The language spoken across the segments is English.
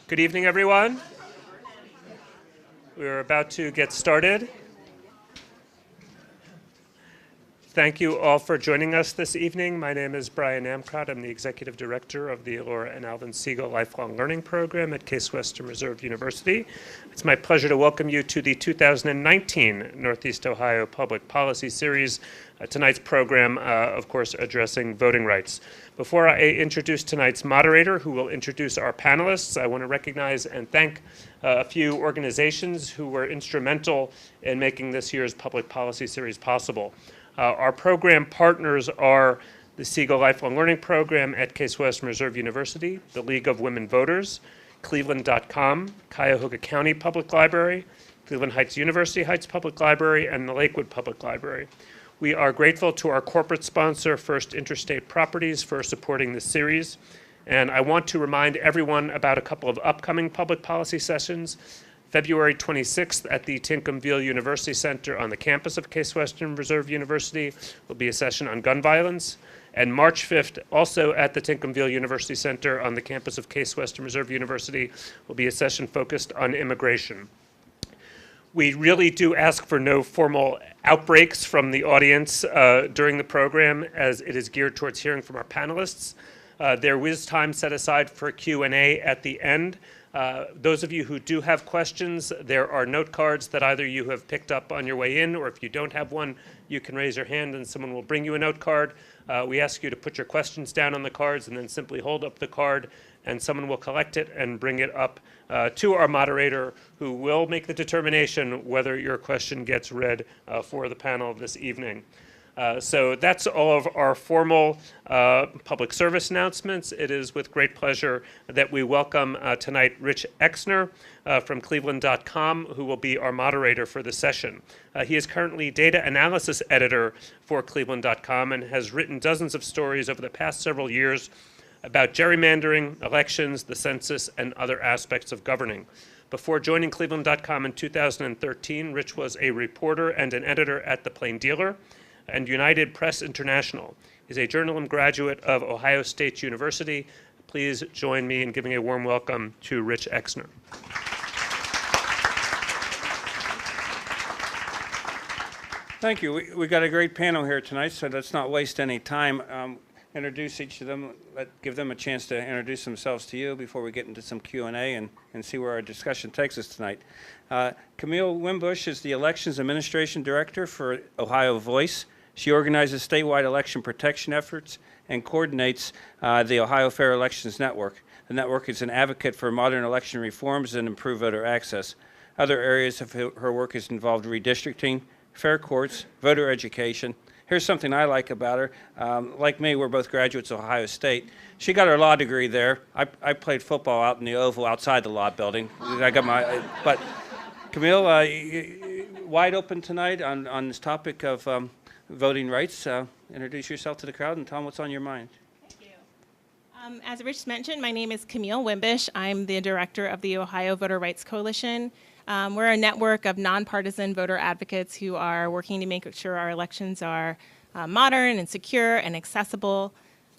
Good evening, everyone. We're about to get started. Thank you all for joining us this evening. My name is Brian Amcott. I'm the Executive Director of the Laura and Alvin Siegal Lifelong Learning Program at Case Western Reserve University. It's my pleasure to welcome you to the 2019 Northeast Ohio Public Policy Series. Tonight's program, of course, addressing voting rights. Before I introduce tonight's moderator, who will introduce our panelists, I want to recognize and thank a few organizations who were instrumental in making this year's Public Policy Series possible. Our program partners are the Siegal Lifelong Learning Program at Case Western Reserve University, the League of Women Voters, Cleveland.com, Cuyahoga County Public Library, Cleveland Heights University Heights Public Library, and the Lakewood Public Library. We are grateful to our corporate sponsor, First Interstate Properties, for supporting this series. And I want to remind everyone about a couple of upcoming public policy sessions. February 26th at the Tincomville University Center on the campus of Case Western Reserve University will be a session on gun violence. And March 5th, also at the Tincomville University Center on the campus of Case Western Reserve University, will be a session focused on immigration. We really do ask for no formal outbreaks from the audience during the program, as it is geared towards hearing from our panelists. There is time set aside for Q&A at the end. Those of you who do have questions, there are note cards that either you have picked up on your way in, or if you don't have one, you can raise your hand and someone will bring you a note card. We ask you to put your questions down on the cards and then simply hold up the card, and someone will collect it and bring it up to our moderator, who will make the determination whether your question gets read for the panel this evening. So that's all of our formal public service announcements. It is with great pleasure that we welcome tonight Rich Exner from Cleveland.com, who will be our moderator for the session. He is currently data analysis editor for Cleveland.com and has written dozens of stories over the past several years about gerrymandering, elections, the census, and other aspects of governing. Before joining Cleveland.com in 2013, Rich was a reporter and an editor at The Plain Dealer and United Press International. He's a journalism graduate of Ohio State University. Please join me in giving a warm welcome to Rich Exner. Thank you. We got a great panel here tonight, so let's not waste any time. Introduce each of them, give them a chance to introduce themselves to you before we get into some Q&A and see where our discussion takes us tonight. Camille Wimbush is the Elections Administration Director for Ohio Voice. She organizes statewide election protection efforts and coordinates the Ohio Fair Elections Network. The network is an advocate for modern election reforms and improved voter access. Other areas of her work has involved redistricting, fair courts, voter education. Here's something I like about her. Like me, we're both graduates of Ohio State. She got her law degree there. I played football out in the Oval outside the law building. But Camille, wide open tonight on this topic of voting rights. Introduce yourself to the crowd and tell them what's on your mind. Thank you. As Rich mentioned, my name is Camille Wimbush. I'm the director of the Ohio Voter Rights Coalition. We're a network of nonpartisan voter advocates who are working to make sure our elections are modern and secure and accessible.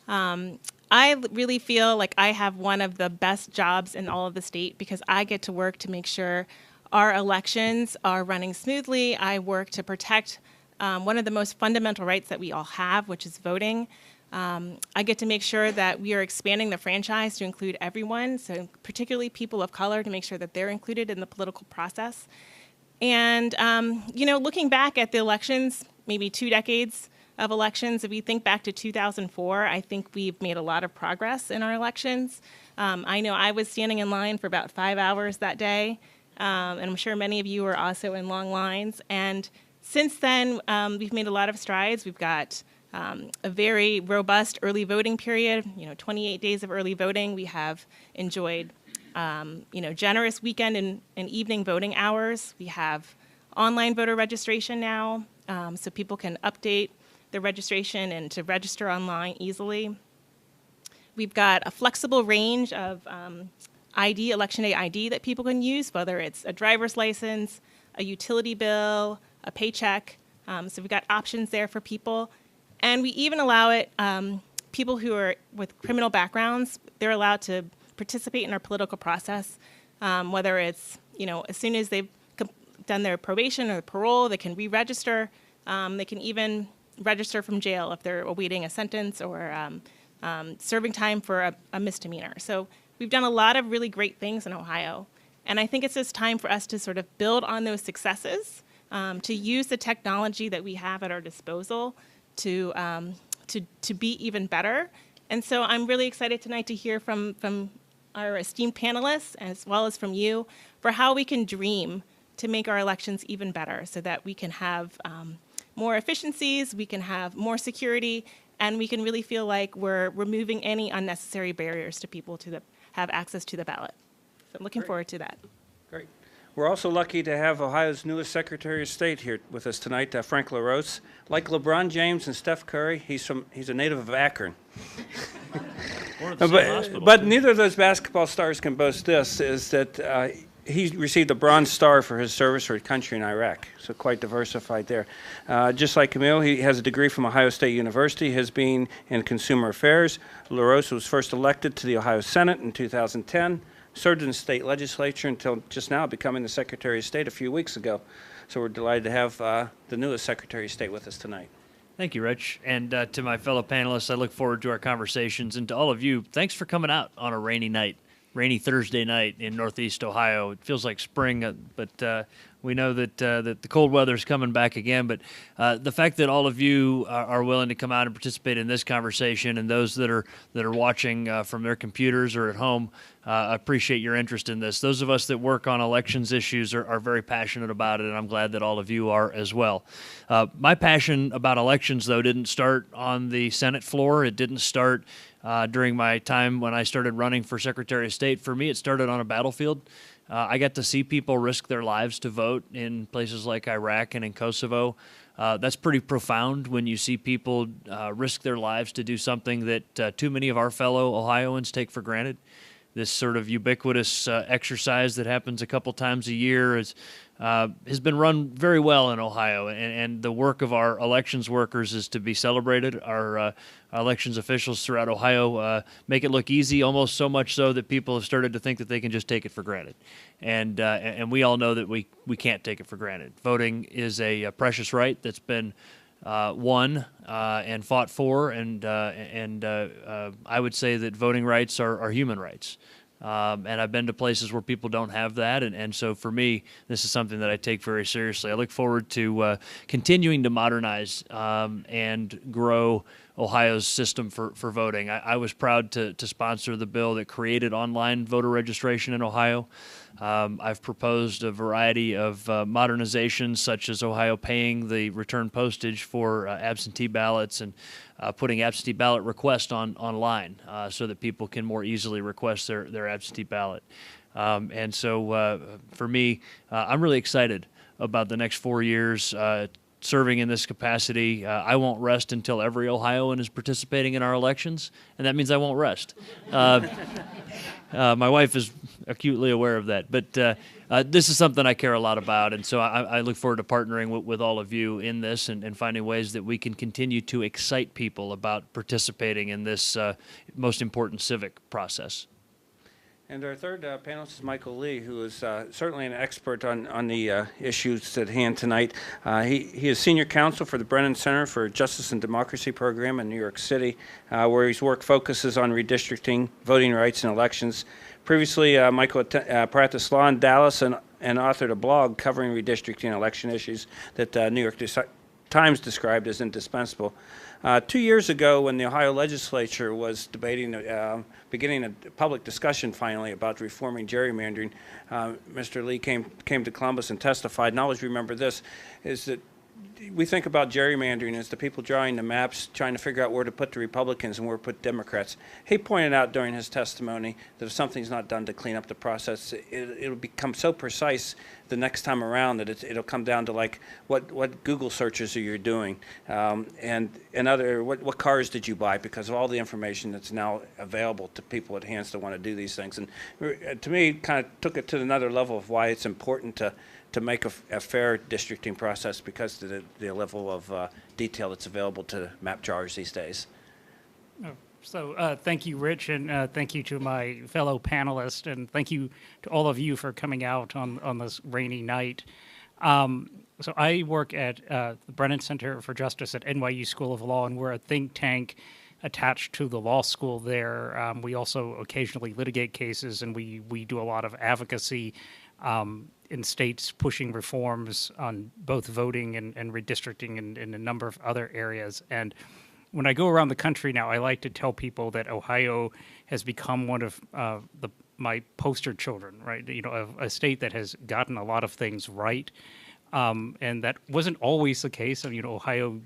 I really feel like I have one of the best jobs in all of the state because I get to work to make sure our elections are running smoothly. I work to protect one of the most fundamental rights that we all have, which is voting. I get to make sure that we are expanding the franchise to include everyone, so particularly people of color, to make sure that they're included in the political process. And, looking back at the elections, maybe 2 decades of elections, if we think back to 2004, I think we've made a lot of progress in our elections. I know I was standing in line for about 5 hours that day, and I'm sure many of you are also in long lines. And since then, we've made a lot of strides. We've got a very robust early voting period, 28 days of early voting. We have enjoyed, generous weekend and evening voting hours. We have online voter registration now, so people can update their registration and to register online easily. We've got a flexible range of ID, election day ID that people can use, whether it's a driver's license, a utility bill, a paycheck. So we've got options there for people. And we even allow it, people who are with criminal backgrounds, they're allowed to participate in our political process, whether it's, as soon as they've done their probation or parole, they can re-register. They can even register from jail if they're awaiting a sentence or serving time for a misdemeanor. So we've done a lot of really great things in Ohio. And I think it's just time for us to sort of build on those successes, to use the technology that we have at our disposal to be even better. And so I'm really excited tonight to hear from our esteemed panelists, as well as from you, for how we can dream to make our elections even better so that we can have more efficiencies, we can have more security, and we can really feel like we're removing any unnecessary barriers to people to have access to the ballot. So I'm looking forward to that. Great. We're also lucky to have Ohio's newest Secretary of State here with us tonight, Frank LaRose. Like LeBron James and Steph Curry, he's a native of Akron. But neither of those basketball stars can boast this, is that he received a Bronze Star for his service for his country in Iraq, so quite diversified there. Just like Camille, he has a degree from Ohio State University, his being in consumer affairs. LaRose was first elected to the Ohio Senate in 2010, served in the state legislature until just now becoming the Secretary of State a few weeks ago. So we're delighted to have the newest Secretary of State with us tonight. Thank you, Rich. And to my fellow panelists, I look forward to our conversations. And to all of you, thanks for coming out on a rainy Thursday night in Northeast Ohio. It feels like spring, but we know that the cold weather is coming back again. But the fact that all of you are willing to come out and participate in this conversation, and those that are watching from their computers or at home, I appreciate your interest in this. Those of us that work on elections issues are very passionate about it, and I'm glad that all of you are as well. My passion about elections, though, didn't start on the Senate floor. It didn't start during my time when I started running for Secretary of State. For me, it started on a battlefield. I got to see people risk their lives to vote in places like Iraq and in Kosovo. That's pretty profound when you see people risk their lives to do something that too many of our fellow Ohioans take for granted. This sort of ubiquitous exercise that happens a couple times a year has been run very well in Ohio, and the work of our elections workers is to be celebrated. Our elections officials throughout Ohio make it look easy, almost so much so that people have started to think that they can just take it for granted. And we all know that we can't take it for granted. Voting is a precious right that's been won and fought for, and I would say that voting rights are human rights. And I've been to places where people don't have that, and so for me, this is something that I take very seriously. I look forward to continuing to modernize and grow Ohio's system for voting. I was proud to sponsor the bill that created online voter registration in Ohio. I've proposed a variety of modernizations, such as Ohio paying the return postage for absentee ballots and putting absentee ballot requests online so that people can more easily request their absentee ballot. And so for me, I'm really excited about the next 4 years serving in this capacity. I won't rest until every Ohioan is participating in our elections, and that means I won't rest. My wife is acutely aware of that, but this is something I care a lot about, and so I look forward to partnering with all of you in this and finding ways that we can continue to excite people about participating in this most important civic process. And our third panelist is Michael Lee, who is certainly an expert on the issues at hand tonight. He is senior counsel for the Brennan Center for Justice and Democracy program in New York City, where his work focuses on redistricting, voting rights, and elections. Previously, Michael practiced law in Dallas and authored a blog covering redistricting and election issues that New York Times described as indispensable. 2 years ago, when the Ohio legislature was debating, beginning a public discussion finally about reforming gerrymandering, Mr. Lee came to Columbus and testified. And I always remember this, is that we think about gerrymandering as the people drawing the maps, trying to figure out where to put the Republicans and where to put Democrats. He pointed out during his testimony that if something's not done to clean up the process, it'll become so precise the next time around that it'll come down to like what Google searches are you doing, and what cars did you buy, because of all the information that's now available to people at hands that want to do these things. And to me, kind of took it to another level of why it's important to make a fair districting process, because of the level of detail that's available to map drawers these days. Oh, So thank you, Rich, and thank you to my fellow panelists, and thank you to all of you for coming out on this rainy night. So I work at the Brennan Center for Justice at NYU School of Law, and we're a think tank attached to the law school there. We also occasionally litigate cases, and we do a lot of advocacy in states pushing reforms on both voting and redistricting and a number of other areas. And when I go around the country now, I like to tell people that Ohio has become one of my poster children, right? You know, a state that has gotten a lot of things right. And that wasn't always the case. You know, Ohio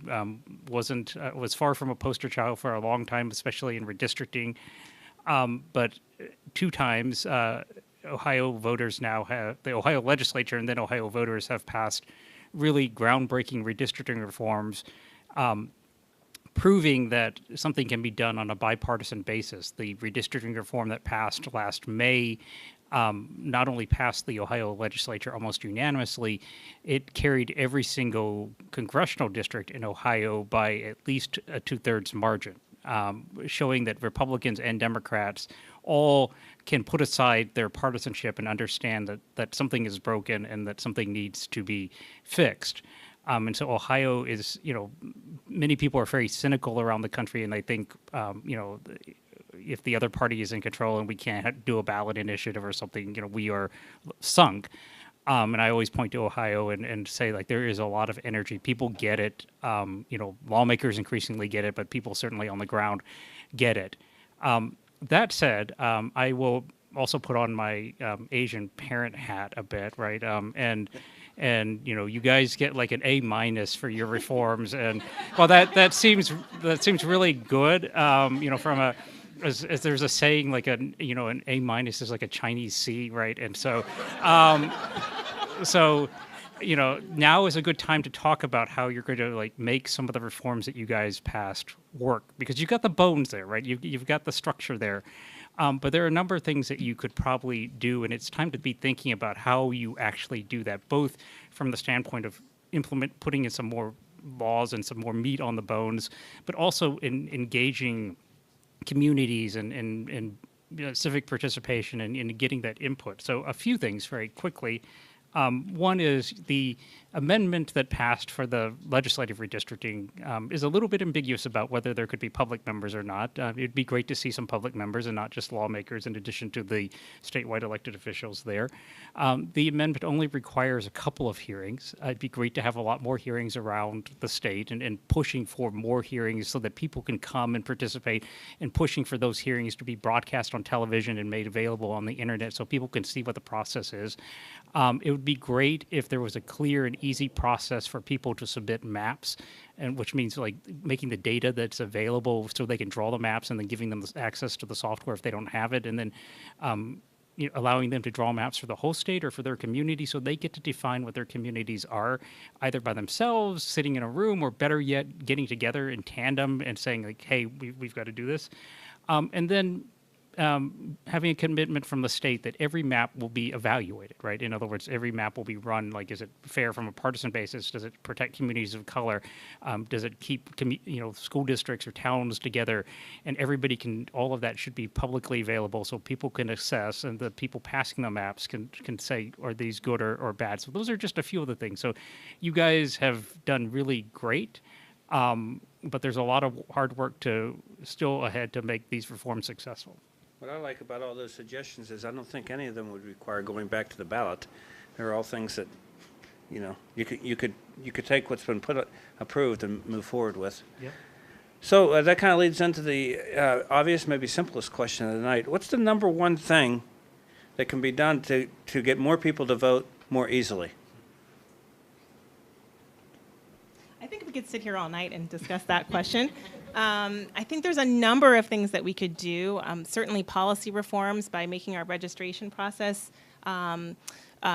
was far from a poster child for a long time, especially in redistricting. But 2 times, Ohio voters now have, the Ohio legislature and then Ohio voters have passed really groundbreaking redistricting reforms, proving that something can be done on a bipartisan basis. The redistricting reform that passed last May not only passed the Ohio legislature almost unanimously, it carried every single congressional district in Ohio by at least a 2/3 margin, showing that Republicans and Democrats all can put aside their partisanship and understand that something is broken and that something needs to be fixed. And so Ohio is, you know, many people are very cynical around the country, and they think, you know, if the other party is in control and we can't do a ballot initiative or something, you know, we are sunk. And I always point to Ohio and say, like, there is a lot of energy. People get it. You know, lawmakers increasingly get it, but people certainly on the ground get it. That said, I will also put on my Asian parent hat a bit, right? And you know, you guys get like an A- for your reforms, and well, that seems really good. You know, from a as there's a saying, like an A- is like a Chinese C, right? And so, so you know, now is a good time to talk about how you're going to like make some of the reforms that you guys passed work, because you've got the bones there, right? You've got the structure there. But there are a number of things that you could probably do, and it's time to be thinking about how you actually do that, both from the standpoint of putting in some more laws and some more meat on the bones, but also in engaging communities and you know, civic participation and getting that input. So a few things very quickly. One is the amendment that passed for the legislative redistricting is a little bit ambiguous about whether there could be public members or not. It'd be great to see some public members and not just lawmakers in addition to the statewide elected officials there. The amendment only requires a couple of hearings. It'd be great to have a lot more hearings around the state and pushing for more hearings so that people can come and participate, and pushing for those hearings to be broadcast on television and made available on the internet so people can see what the process is. It would be great if there was a clear and easy process for people to submit maps, and which means like making the data that's available so they can draw the maps, and then giving them access to the software if they don't have it, and then you know, allowing them to draw maps for the whole state or for their community, so they get to define what their communities are, either by themselves, sitting in a room, or better yet, getting together in tandem and saying like, hey, we've got to do this. And then having a commitment from the state that every map will be evaluated, right? In other words, every map will be run, like, is it fair from a partisan basis? Does it protect communities of color? Does it keep, you know, school districts or towns together? And everybody can, all of that should be publicly available so people can assess, and the people passing the maps can say, are these good or bad? So those are just a few of the things. So you guys have done really great. But there's a lot of hard work still ahead to make these reforms successful. What I like about all those suggestions is I don't think any of them would require going back to the ballot. They're all things that, you know, you could take what's been approved and move forward with. Yeah. So that kind of leads into the obvious, maybe simplest question of the night. What's the number one thing that can be done to get more people to vote more easily? I think we could sit here all night and discuss that question. I think there's a number of things that we could do. Certainly policy reforms by making our registration process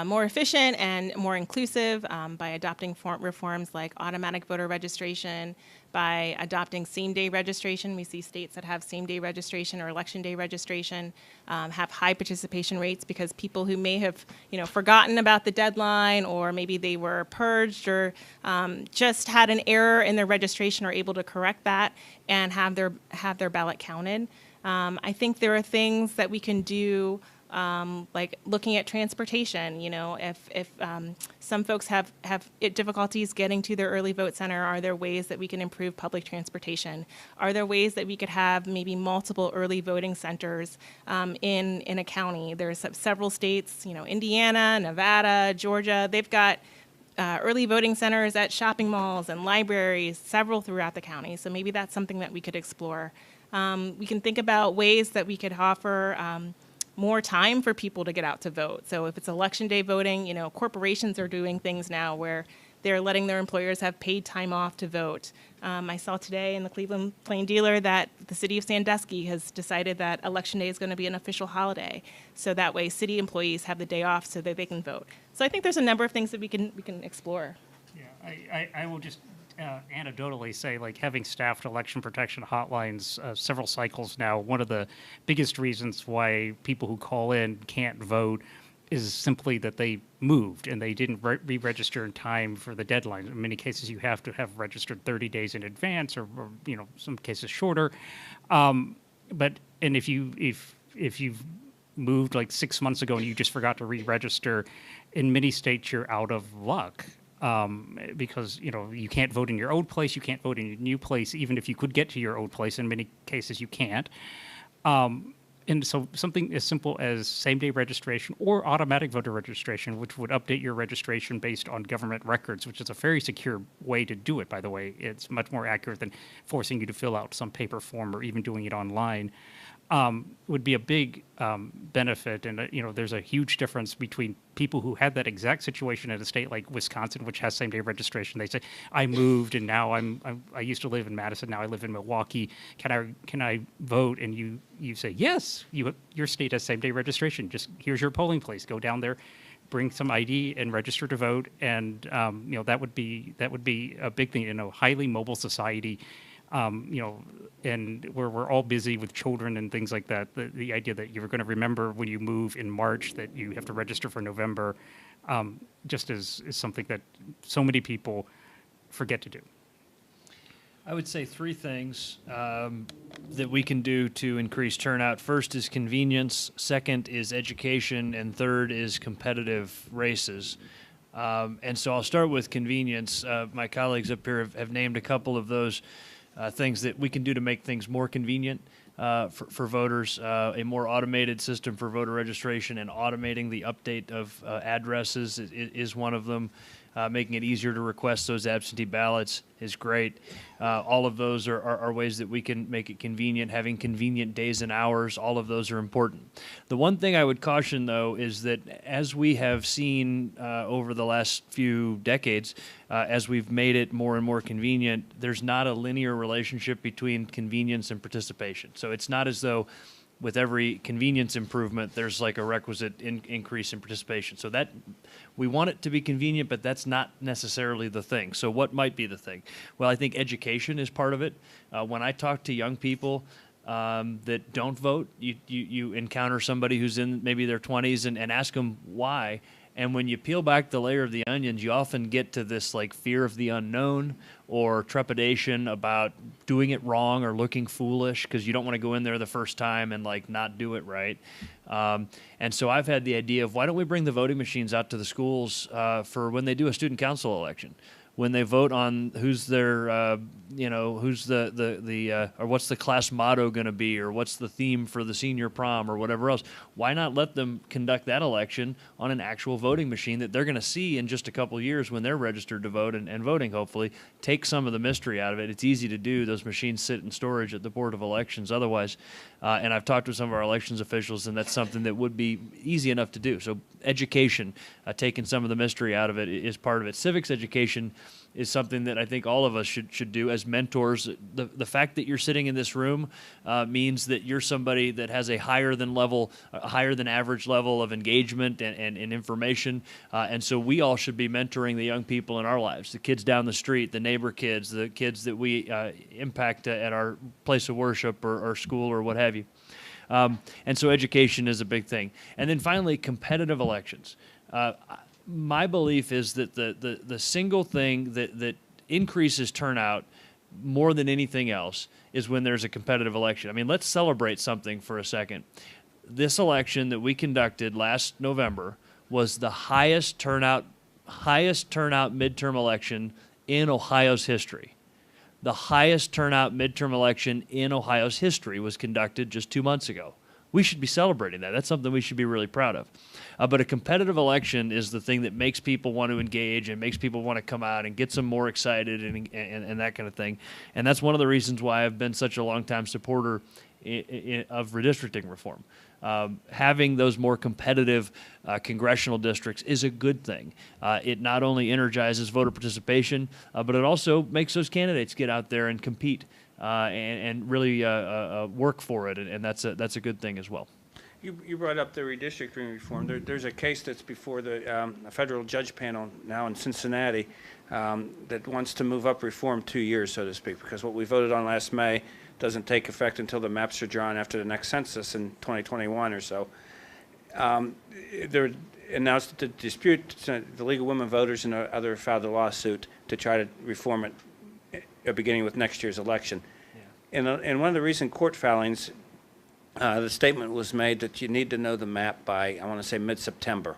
more efficient and more inclusive by adopting reforms like automatic voter registration, by adopting same-day registration. We see states that have same-day registration or election day registration have high participation rates because people who may have, forgotten about the deadline, or maybe they were purged, or just had an error in their registration, are able to correct that and have their ballot counted. I think there are things that we can do, like looking at transportation. If some folks have difficulties getting to their early vote center, are there ways that we can improve public transportation? Are there ways that we could have maybe multiple early voting centers in a county? There's several states, Indiana, Nevada, Georgia, they've got early voting centers at shopping malls and libraries, several throughout the county. So maybe that's something that we could explore. We can think about ways that we could offer more time for people to get out to vote. So if it's election day voting, corporations are doing things now where they're letting their employers have paid time off to vote. I saw today in the Cleveland Plain Dealer that the city of Sandusky has decided that election day is going to be an official holiday. So that way city employees have the day off so that they can vote. So I think there's a number of things that we can explore. Yeah, I will just anecdotally say, like, having staffed election protection hotlines several cycles now, one of the biggest reasons why people who call in can't vote is simply that they moved and they didn't re-register in time for the deadline. In many cases, you have to have registered 30 days in advance, or some cases shorter. And if you've moved like 6 months ago and you just forgot to re-register, in many states you're out of luck. Because you can't vote in your old place, you can't vote in your new place, even if you could get to your old place. In many cases, you can't. And so something as simple as same-day registration or automatic voter registration, which would update your registration based on government records, which is a very secure way to do it, by the way. It's much more accurate than forcing you to fill out some paper form or even doing it online. Would be a big benefit. And, there's a huge difference between people who had that exact situation in a state like Wisconsin, which has same-day registration. They say, I moved and now I used to live in Madison, now I live in Milwaukee. Can I vote? And you say, yes, your state has same-day registration. Just here's your polling place. Go down there, bring some ID and register to vote. And, that would be a big thing in a highly mobile society. And where we're all busy with children and things like that, the idea that you're going to remember when you move in March that you have to register for November, just is something that so many people forget to do. I would say three things that we can do to increase turnout. First is convenience, second is education, and third is competitive races. And so I'll start with convenience. My colleagues up here have named a couple of those things that we can do to make things more convenient for voters. A more automated system for voter registration and automating the update of addresses is one of them. Making it easier to request those absentee ballots is great. All of those are ways that we can make it convenient. Having convenient days and hours, all of those are important. The one thing I would caution, though, is that as we have seen over the last few decades, as we've made it more and more convenient, there's not a linear relationship between convenience and participation. So it's not as though with every convenience improvement, there's like a requisite increase in participation. So that we want it to be convenient, but that's not necessarily the thing. So what might be the thing? Well, I think education is part of it. When I talk to young people that don't vote, you encounter somebody who's in maybe their 20s and ask them why. And when you peel back the layer of the onions, you often get to this like fear of the unknown or trepidation about doing it wrong or looking foolish because you don't want to go in there the first time and like not do it right. And so I've had the idea of why don't we bring the voting machines out to the schools for when they do a student council election, when they vote on who's their, who's the or what's the class motto going to be, or what's the theme for the senior prom, or whatever else. Why not let them conduct that election on an actual voting machine that they're going to see in just a couple of years when they're registered to vote and voting, hopefully. Take some of the mystery out of it. It's easy to do. Those machines sit in storage at the Board of Elections otherwise. And I've talked with some of our elections officials, and that's something that would be easy enough to do. So education, taking some of the mystery out of it is part of it. Civics education is something that I think all of us should do as mentors. The fact that you're sitting in this room means that you're somebody that has a higher than average level of engagement and information, and so we all should be mentoring the young people in our lives, the kids down the street, the neighbor kids, the kids that we impact at our place of worship or school or what have you. And so education is a big thing. And then finally, competitive elections. My belief is that the single thing that increases turnout more than anything else is when there's a competitive election. I mean, let's celebrate something for a second. This election that we conducted last November was the highest turnout midterm election in Ohio's history. The highest turnout midterm election in Ohio's history was conducted just 2 months ago. We should be celebrating that. That's something we should be really proud of. But a competitive election is the thing that makes people want to engage and makes people want to come out and gets them more excited and that kind of thing. And that's one of the reasons why I've been such a longtime supporter of redistricting reform. Having those more competitive congressional districts is a good thing. It not only energizes voter participation, but it also makes those candidates get out there and compete and really work for it, and that's a good thing as well. You brought up the redistricting reform. There's a case that's before the federal judge panel now in Cincinnati that wants to move up reform 2 years, so to speak, because what we voted on last May doesn't take effect until the maps are drawn after the next census in 2021 or so. There announced the dispute, the League of Women Voters and others filed a lawsuit to try to reform it beginning with next year's election. Yeah. In one of the recent court filings, the statement was made that you need to know the map by, I want to say, mid-September,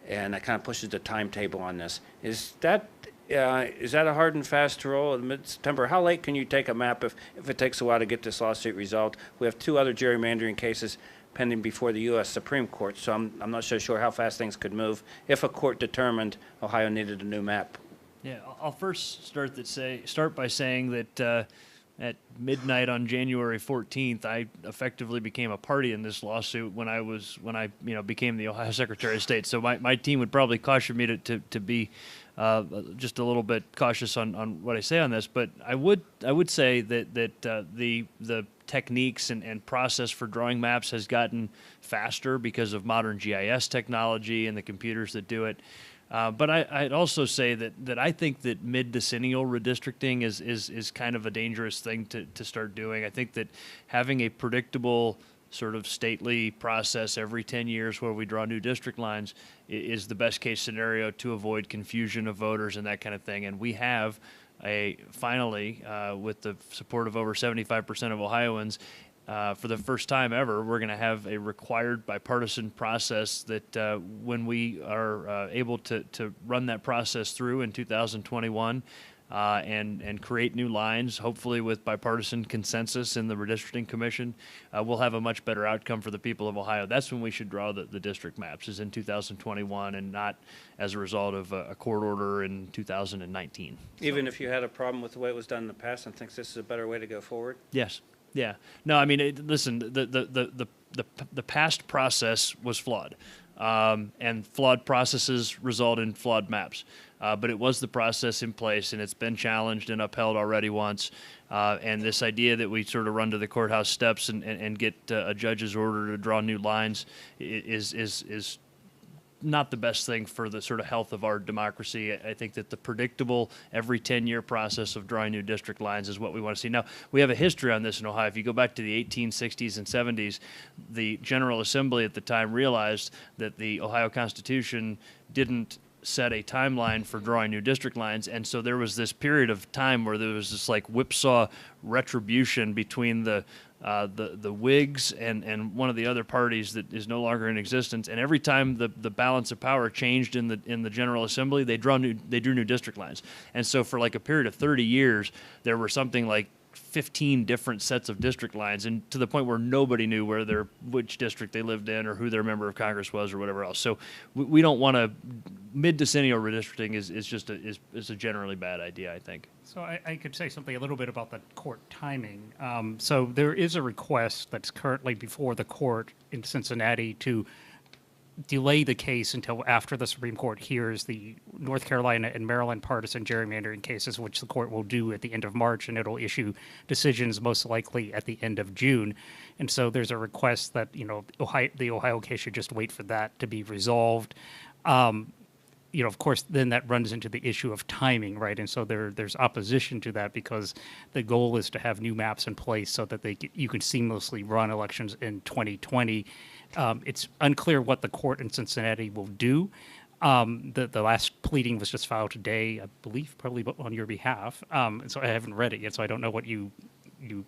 and that kind of pushes the timetable on this. Is that a hard and fast rule in mid-September? How late can you take a map if it takes a while to get this lawsuit resolved? We have 2 other gerrymandering cases pending before the U.S. Supreme Court, so I'm not so sure how fast things could move if a court determined Ohio needed a new map. Yeah, I'll first start by saying that at midnight on January 14th, I effectively became a party in this lawsuit when I became the Ohio Secretary of State. So my team would probably caution me to be just a little bit cautious on what I say on this. But I would say that the techniques and process for drawing maps has gotten faster because of modern GIS technology and the computers that do it. But I'd also say that I think that mid-decennial redistricting is kind of a dangerous thing to start doing. I think that having a predictable sort of stately process every 10 years where we draw new district lines is the best case scenario to avoid confusion of voters and that kind of thing. And we have finally, with the support of over 75% of Ohioans, for the first time ever, we're going to have a required bipartisan process that when we are able to run that process through in 2021 and create new lines, hopefully with bipartisan consensus in the Redistricting Commission, we'll have a much better outcome for the people of Ohio. That's when we should draw the district maps, is in 2021 and not as a result of a court order in 2019. Even if you had a problem with the way it was done in the past and thinks this is a better way to go forward? Yes. Yeah. No, I mean, listen, the past process was flawed, and flawed processes result in flawed maps. But it was the process in place, and it's been challenged and upheld already once. And this idea that we sort of run to the courthouse steps and get a judge's order to draw new lines is not the best thing for the sort of health of our democracy. I think that the predictable every 10-year process of drawing new district lines is what we want to see. Now, we have a history on this in Ohio. If you go back to the 1860s and 70s, the General Assembly at the time realized that the Ohio Constitution didn't set a timeline for drawing new district lines, and so there was this period of time where there was this like whipsaw retribution between the Whigs and one of the other parties that is no longer in existence. And every time the balance of power changed in the General Assembly, they drew new district lines. And so for like a period of 30 years, there were something like 15 different sets of district lines, and to the point where nobody knew which district they lived in or who their member of Congress was or whatever else. So we don't want to. Mid-decennial redistricting is a generally bad idea, I think. So I could say something a little bit about the court timing. So there is a request that's currently before the court in Cincinnati to delay the case until after the Supreme Court hears the North Carolina and Maryland partisan gerrymandering cases, which the court will do at the end of March, and it'll issue decisions most likely at the end of June. And so there's a request that, the Ohio case should just wait for that to be resolved. Of course, then that runs into the issue of timing, right? And so there's opposition to that because the goal is to have new maps in place so that you can seamlessly run elections in 2020. It's unclear what the court in Cincinnati will do. The last pleading was just filed today, I believe, probably on your behalf. And so I haven't read it yet, so I don't know what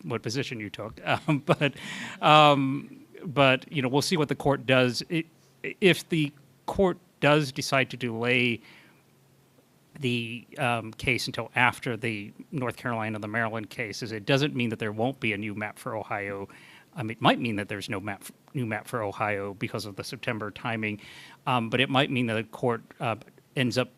what position you took. But we'll see what the court does. If the court does decide to delay the case until after the North Carolina and the Maryland cases, it doesn't mean that there won't be a new map for Ohio. It might mean that there's no new map for Ohio because of the September timing, but it might mean that the court ends up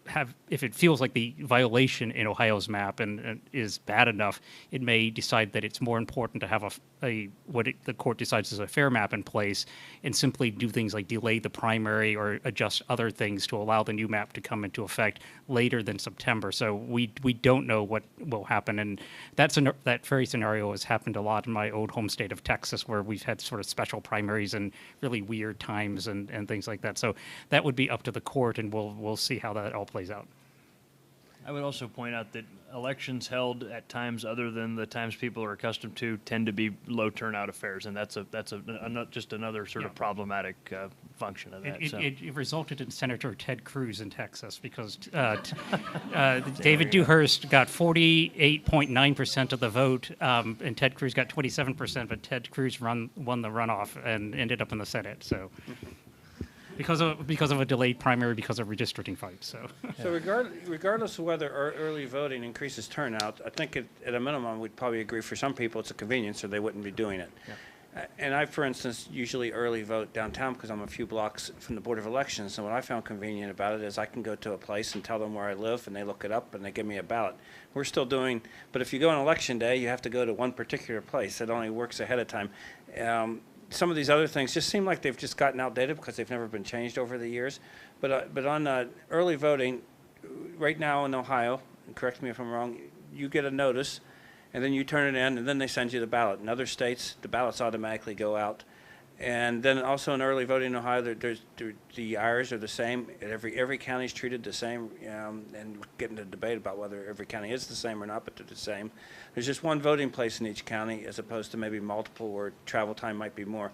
if it feels like the violation in Ohio's map and is bad enough, it may decide that it's more important to have the court decides is a fair map in place and simply do things like delay the primary or adjust other things to allow the new map to come into effect later than September. So we don't know what will happen, and that very scenario has happened a lot in my old home state of Texas, where we've had sort of special primaries and really weird times and things like that. So that would be up to the court, and we'll see how that all plays out. I would also point out that elections held at times other than the times people are accustomed to tend to be low turnout affairs, and that's just another sort of problematic function of that. It resulted in Senator Ted Cruz in Texas because David Dewhurst got 48.9% of the vote, and Ted Cruz got 27%, but Ted Cruz won the runoff and ended up in the Senate. So. Because of a delayed primary, because of redistricting fights. So regardless of whether early voting increases turnout, I think at a minimum we'd probably agree for some people it's a convenience or they wouldn't be doing it. Yeah. And I, for instance, usually early vote downtown because I'm a few blocks from the Board of Elections. And what I found convenient about it is I can go to a place and tell them where I live, and they look it up and they give me a ballot. We're still doing, but if you go on election day, you have to go to one particular place. It only works ahead of time. Some of these other things just seem like they've just gotten outdated because they've never been changed over the years. But on early voting, right now in Ohio, and correct me if I'm wrong, you get a notice, and then you turn it in, and then they send you the ballot. In other states, the ballots automatically go out. And then also in early voting in Ohio, the hours are the same. Every county is treated the same, and we're getting into a debate about whether every county is the same or not, but they're the same. There's just one voting place in each county as opposed to maybe multiple where travel time might be more.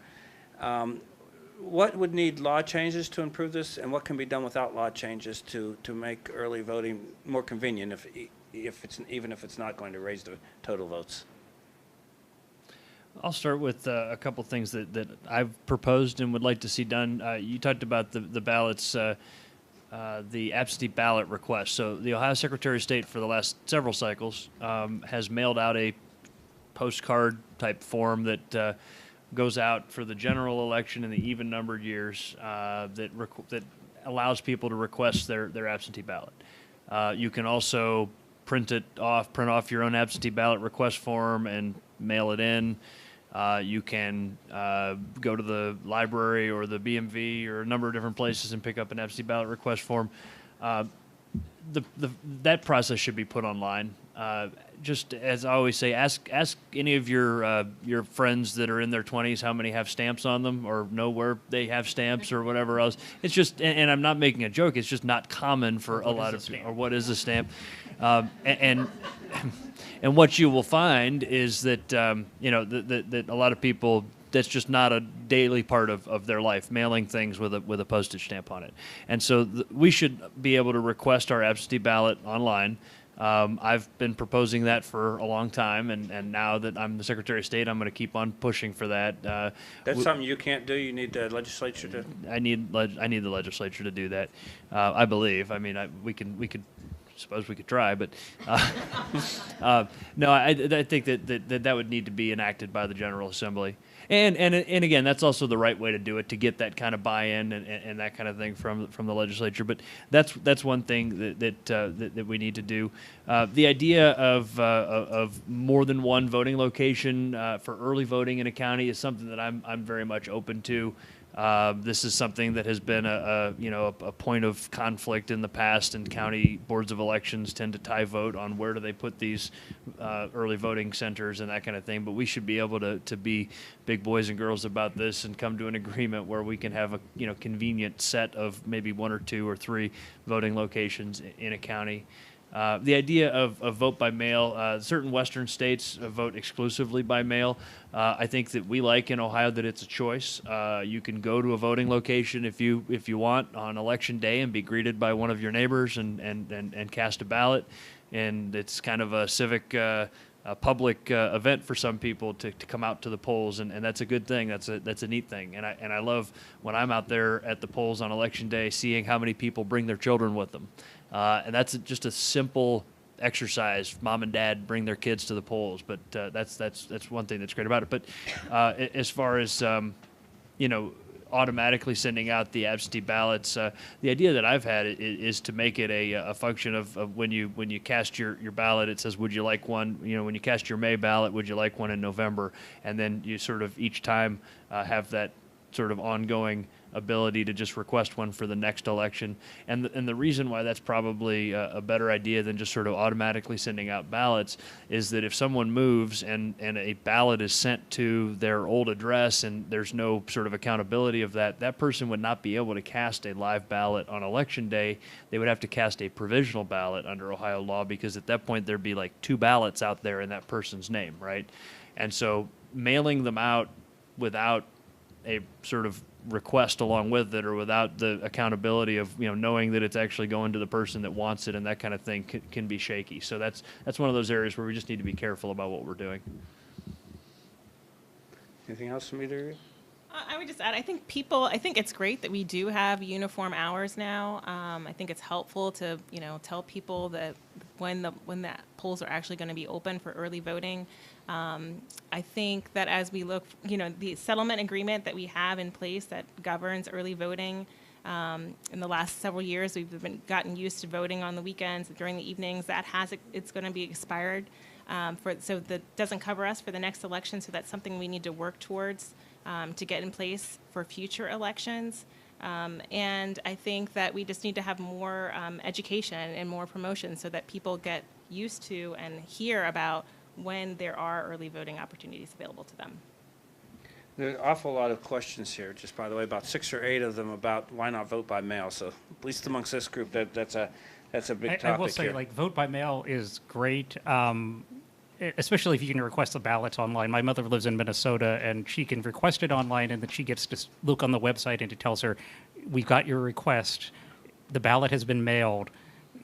What would need law changes to improve this, and what can be done without law changes to make early voting more convenient even if it's not going to raise the total votes? I'll start with a couple things that I've proposed and would like to see done. You talked about the ballots, the absentee ballot request. So the Ohio Secretary of State for the last several cycles has mailed out a postcard type form that goes out for the general election in the even-numbered years that allows people to request their absentee ballot. You can also print off your own absentee ballot request form and mail it in. You can go to the library or the BMV or a number of different places and pick up an absentee ballot request form. That process should be put online. Just as I always say, ask any of your friends that are in their 20s how many have stamps on them or know where they have stamps or whatever else. It's just, and I'm not making a joke, it's just not common for a lot of, or what is a stamp? And what you will find is that that a lot of people, that's just not a daily part of their life, mailing things with a postage stamp on it. And so we should be able to request our absentee ballot online. I've been proposing that for a long time, and now that I'm the Secretary of State, I'm going to keep on pushing for that. That's something you can't do. You need the legislature to. I need the legislature to do that. I believe. I mean, we could. Suppose we could try, but no, I think that would need to be enacted by the General Assembly, and again, that's also the right way to do it, to get that kind of buy-in and that kind of thing from the legislature. But that's one thing that we need to do. The idea of more than one voting location for early voting in a county is something that I'm very much open to. This is something that has been a point of conflict in the past, and county boards of elections tend to tie vote on where do they put these early voting centers and that kind of thing. But we should be able to be big boys and girls about this and come to an agreement where we can have a convenient set of maybe 1 or 2 or 3 voting locations in a county. The idea of vote by mail, certain western states vote exclusively by mail. I think that we like in Ohio that it's a choice. You can go to a voting location if you want on election day and be greeted by one of your neighbors and cast a ballot. And it's kind of a civic public event for some people to come out to the polls, and that's a good thing. That's a neat thing. And I love when I'm out there at the polls on election day seeing how many people bring their children with them. And that's just a simple exercise. Mom and dad bring their kids to the polls, but that's one thing that's great about it. But as far as automatically sending out the absentee ballots, the idea that I've had is to make it a function of when you cast your ballot, it says, would you like one? When you cast your May ballot, would you like one in November? And then you sort of each time have that sort of ongoing ability to just request one for the next election. And the reason why that's probably a better idea than just sort of automatically sending out ballots is that if someone moves and a ballot is sent to their old address and there's no sort of accountability of that person would not be able to cast a live ballot on election day. They would have to cast a provisional ballot under Ohio law, because at that point there'd be like 2 ballots out there in that person's name, right? And so mailing them out without a sort of request along with it, or without the accountability of knowing that it's actually going to the person that wants it and that kind of thing, can be shaky. So that's one of those areas where we just need to be careful about what we're doing. Anything else from either of you? I would just add, I think it's great that we do have uniform hours now. I think it's helpful to, tell people that when the polls are actually going to be open for early voting. I think that as we look, the settlement agreement that we have in place that governs early voting, in the last several years, we've gotten used to voting on the weekends, during the evenings. It's going to be expired, so that doesn't cover us for the next election. So that's something we need to work towards to get in place for future elections. And I think that we just need to have more education and more promotion so that people get used to and hear about when there are early voting opportunities available to them. There are an awful lot of questions here, just by the way, about 6 or 8 of them about why not vote by mail. So at least amongst this group, that's a big topic here. I will say, vote by mail is great, especially if you can request the ballots online. My mother lives in Minnesota, and she can request it online, and then she gets to look on the website, and it tells her, we've got your request, the ballot has been mailed,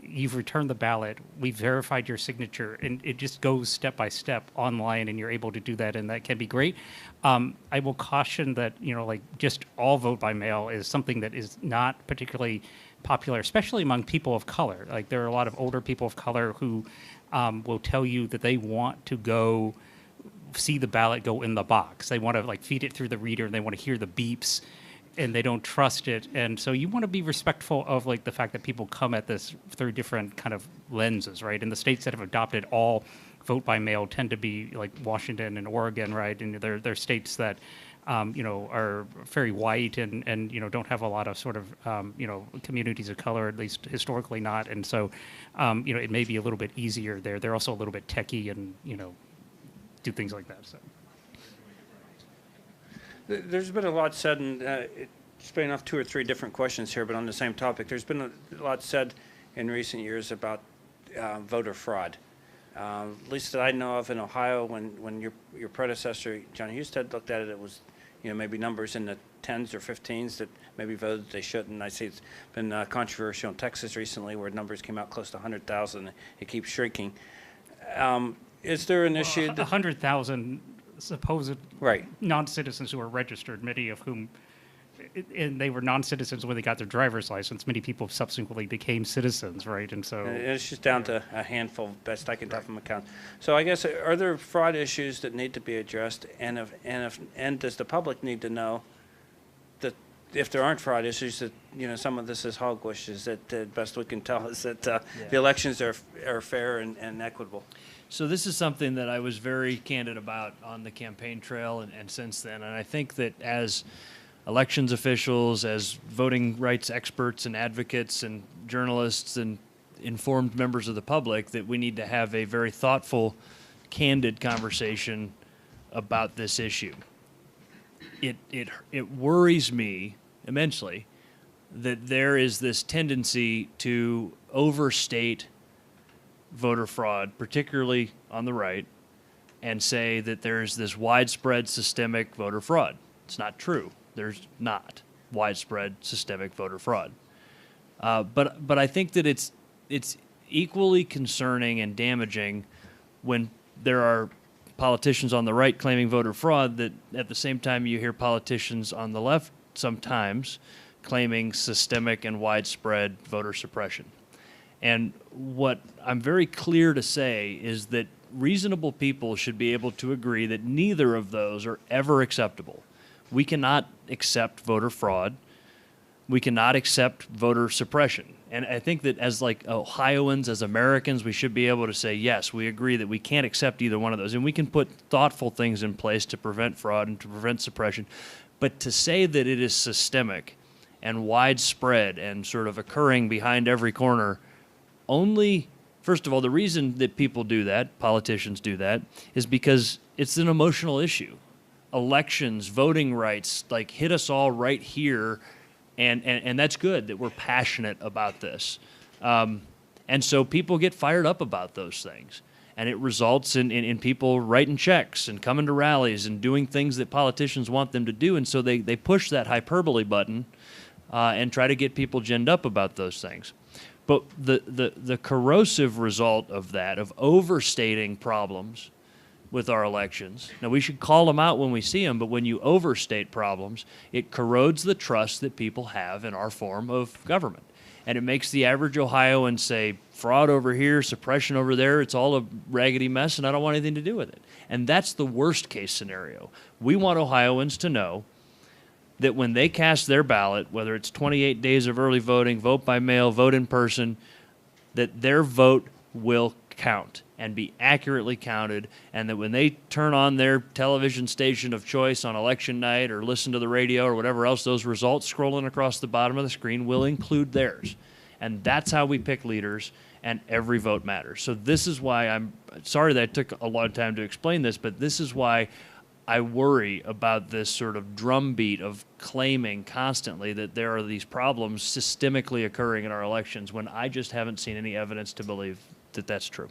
you've returned the ballot, we've verified your signature, and it just goes step by step online, and you're able to do that, and that can be great. I will caution that, just all vote by mail is something that is not particularly popular, especially among people of color. There are a lot of older people of color who will tell you that they want to go see the ballot go in the box. They want to feed it through the reader, and they want to hear the beeps, and they don't trust it. And so you want to be respectful of the fact that people come at this through different kind of lenses, right? And the states that have adopted all vote by mail tend to be like Washington and Oregon, right? And they're states that are very white and don't have a lot of sort of communities of color, at least historically not. And so it may be a little bit easier there. They're also a little bit techie and do things like that. So. There's been a lot said, and spinning off 2 or 3 different questions here, but on the same topic. There's been a lot said in recent years about voter fraud. At least that I know of in Ohio, when your predecessor, John Husted, looked at it, it was maybe numbers in the 10s or 15s that maybe voted they shouldn't. I see it's been controversial in Texas recently where numbers came out close to 100,000. It keeps shrinking. Is there an issue? 100,000 supposed right. non-citizens who are registered, many of whom, and they were non-citizens when they got their driver's license. Many people subsequently became citizens, right? And so it's just down to a handful, best I can tell from account. So I guess, are there fraud issues that need to be addressed, and does the public need to know that if there aren't fraud issues, that some of this is hogwash? Is that best we can tell is that the elections are fair and equitable? So this is something that I was very candid about on the campaign trail and since then. And I think that as elections officials, as voting rights experts and advocates and journalists and informed members of the public, that we need to have a very thoughtful, candid conversation about this issue. It worries me immensely that there is this tendency to overstate voter fraud, particularly on the right, and say that there's this widespread systemic voter fraud. It's not true. There's not widespread systemic voter fraud. But I think that it's equally concerning and damaging when there are politicians on the right claiming voter fraud, that at the same time you hear politicians on the left sometimes claiming systemic and widespread voter suppression. And what I'm very clear to say is that reasonable people should be able to agree that neither of those are ever acceptable. We cannot accept voter fraud. We cannot accept voter suppression. And I think that as like Ohioans, as Americans, we should be able to say, yes, we agree that we can't accept either one of those. And we can put thoughtful things in place to prevent fraud and to prevent suppression. But to say that it is systemic and widespread and sort of occurring behind every corner, only, first of all, the reason that people do that, politicians do that, is because it's an emotional issue. Elections, voting rights, like hit us all right here. And that's good that we're passionate about this. And so people get fired up about those things. And it results in people writing checks and coming to rallies and doing things that politicians want them to do. And so they push that hyperbole button and try to get people ginned up about those things. But the corrosive result of that, of overstating problems with our elections. Now, we should call them out when we see them, but when you overstate problems, it corrodes the trust that people have in our form of government. And it makes the average Ohioan say, fraud over here, suppression over there, it's all a raggedy mess, and I don't want anything to do with it. And that's the worst case scenario. We want Ohioans to know that when they cast their ballot, whether it's 28 days of early voting, vote by mail, vote in person, that their vote will count and be accurately counted, and that when they turn on their television station of choice on election night or listen to the radio or whatever else, those results scrolling across the bottom of the screen will include theirs. And that's how we pick leaders, and every vote matters. So this is why I'm sorry that it took a long time to explain this, but this is why I worry about this sort of drumbeat of claiming constantly that there are these problems systemically occurring in our elections when I just haven't seen any evidence to believe that that's true.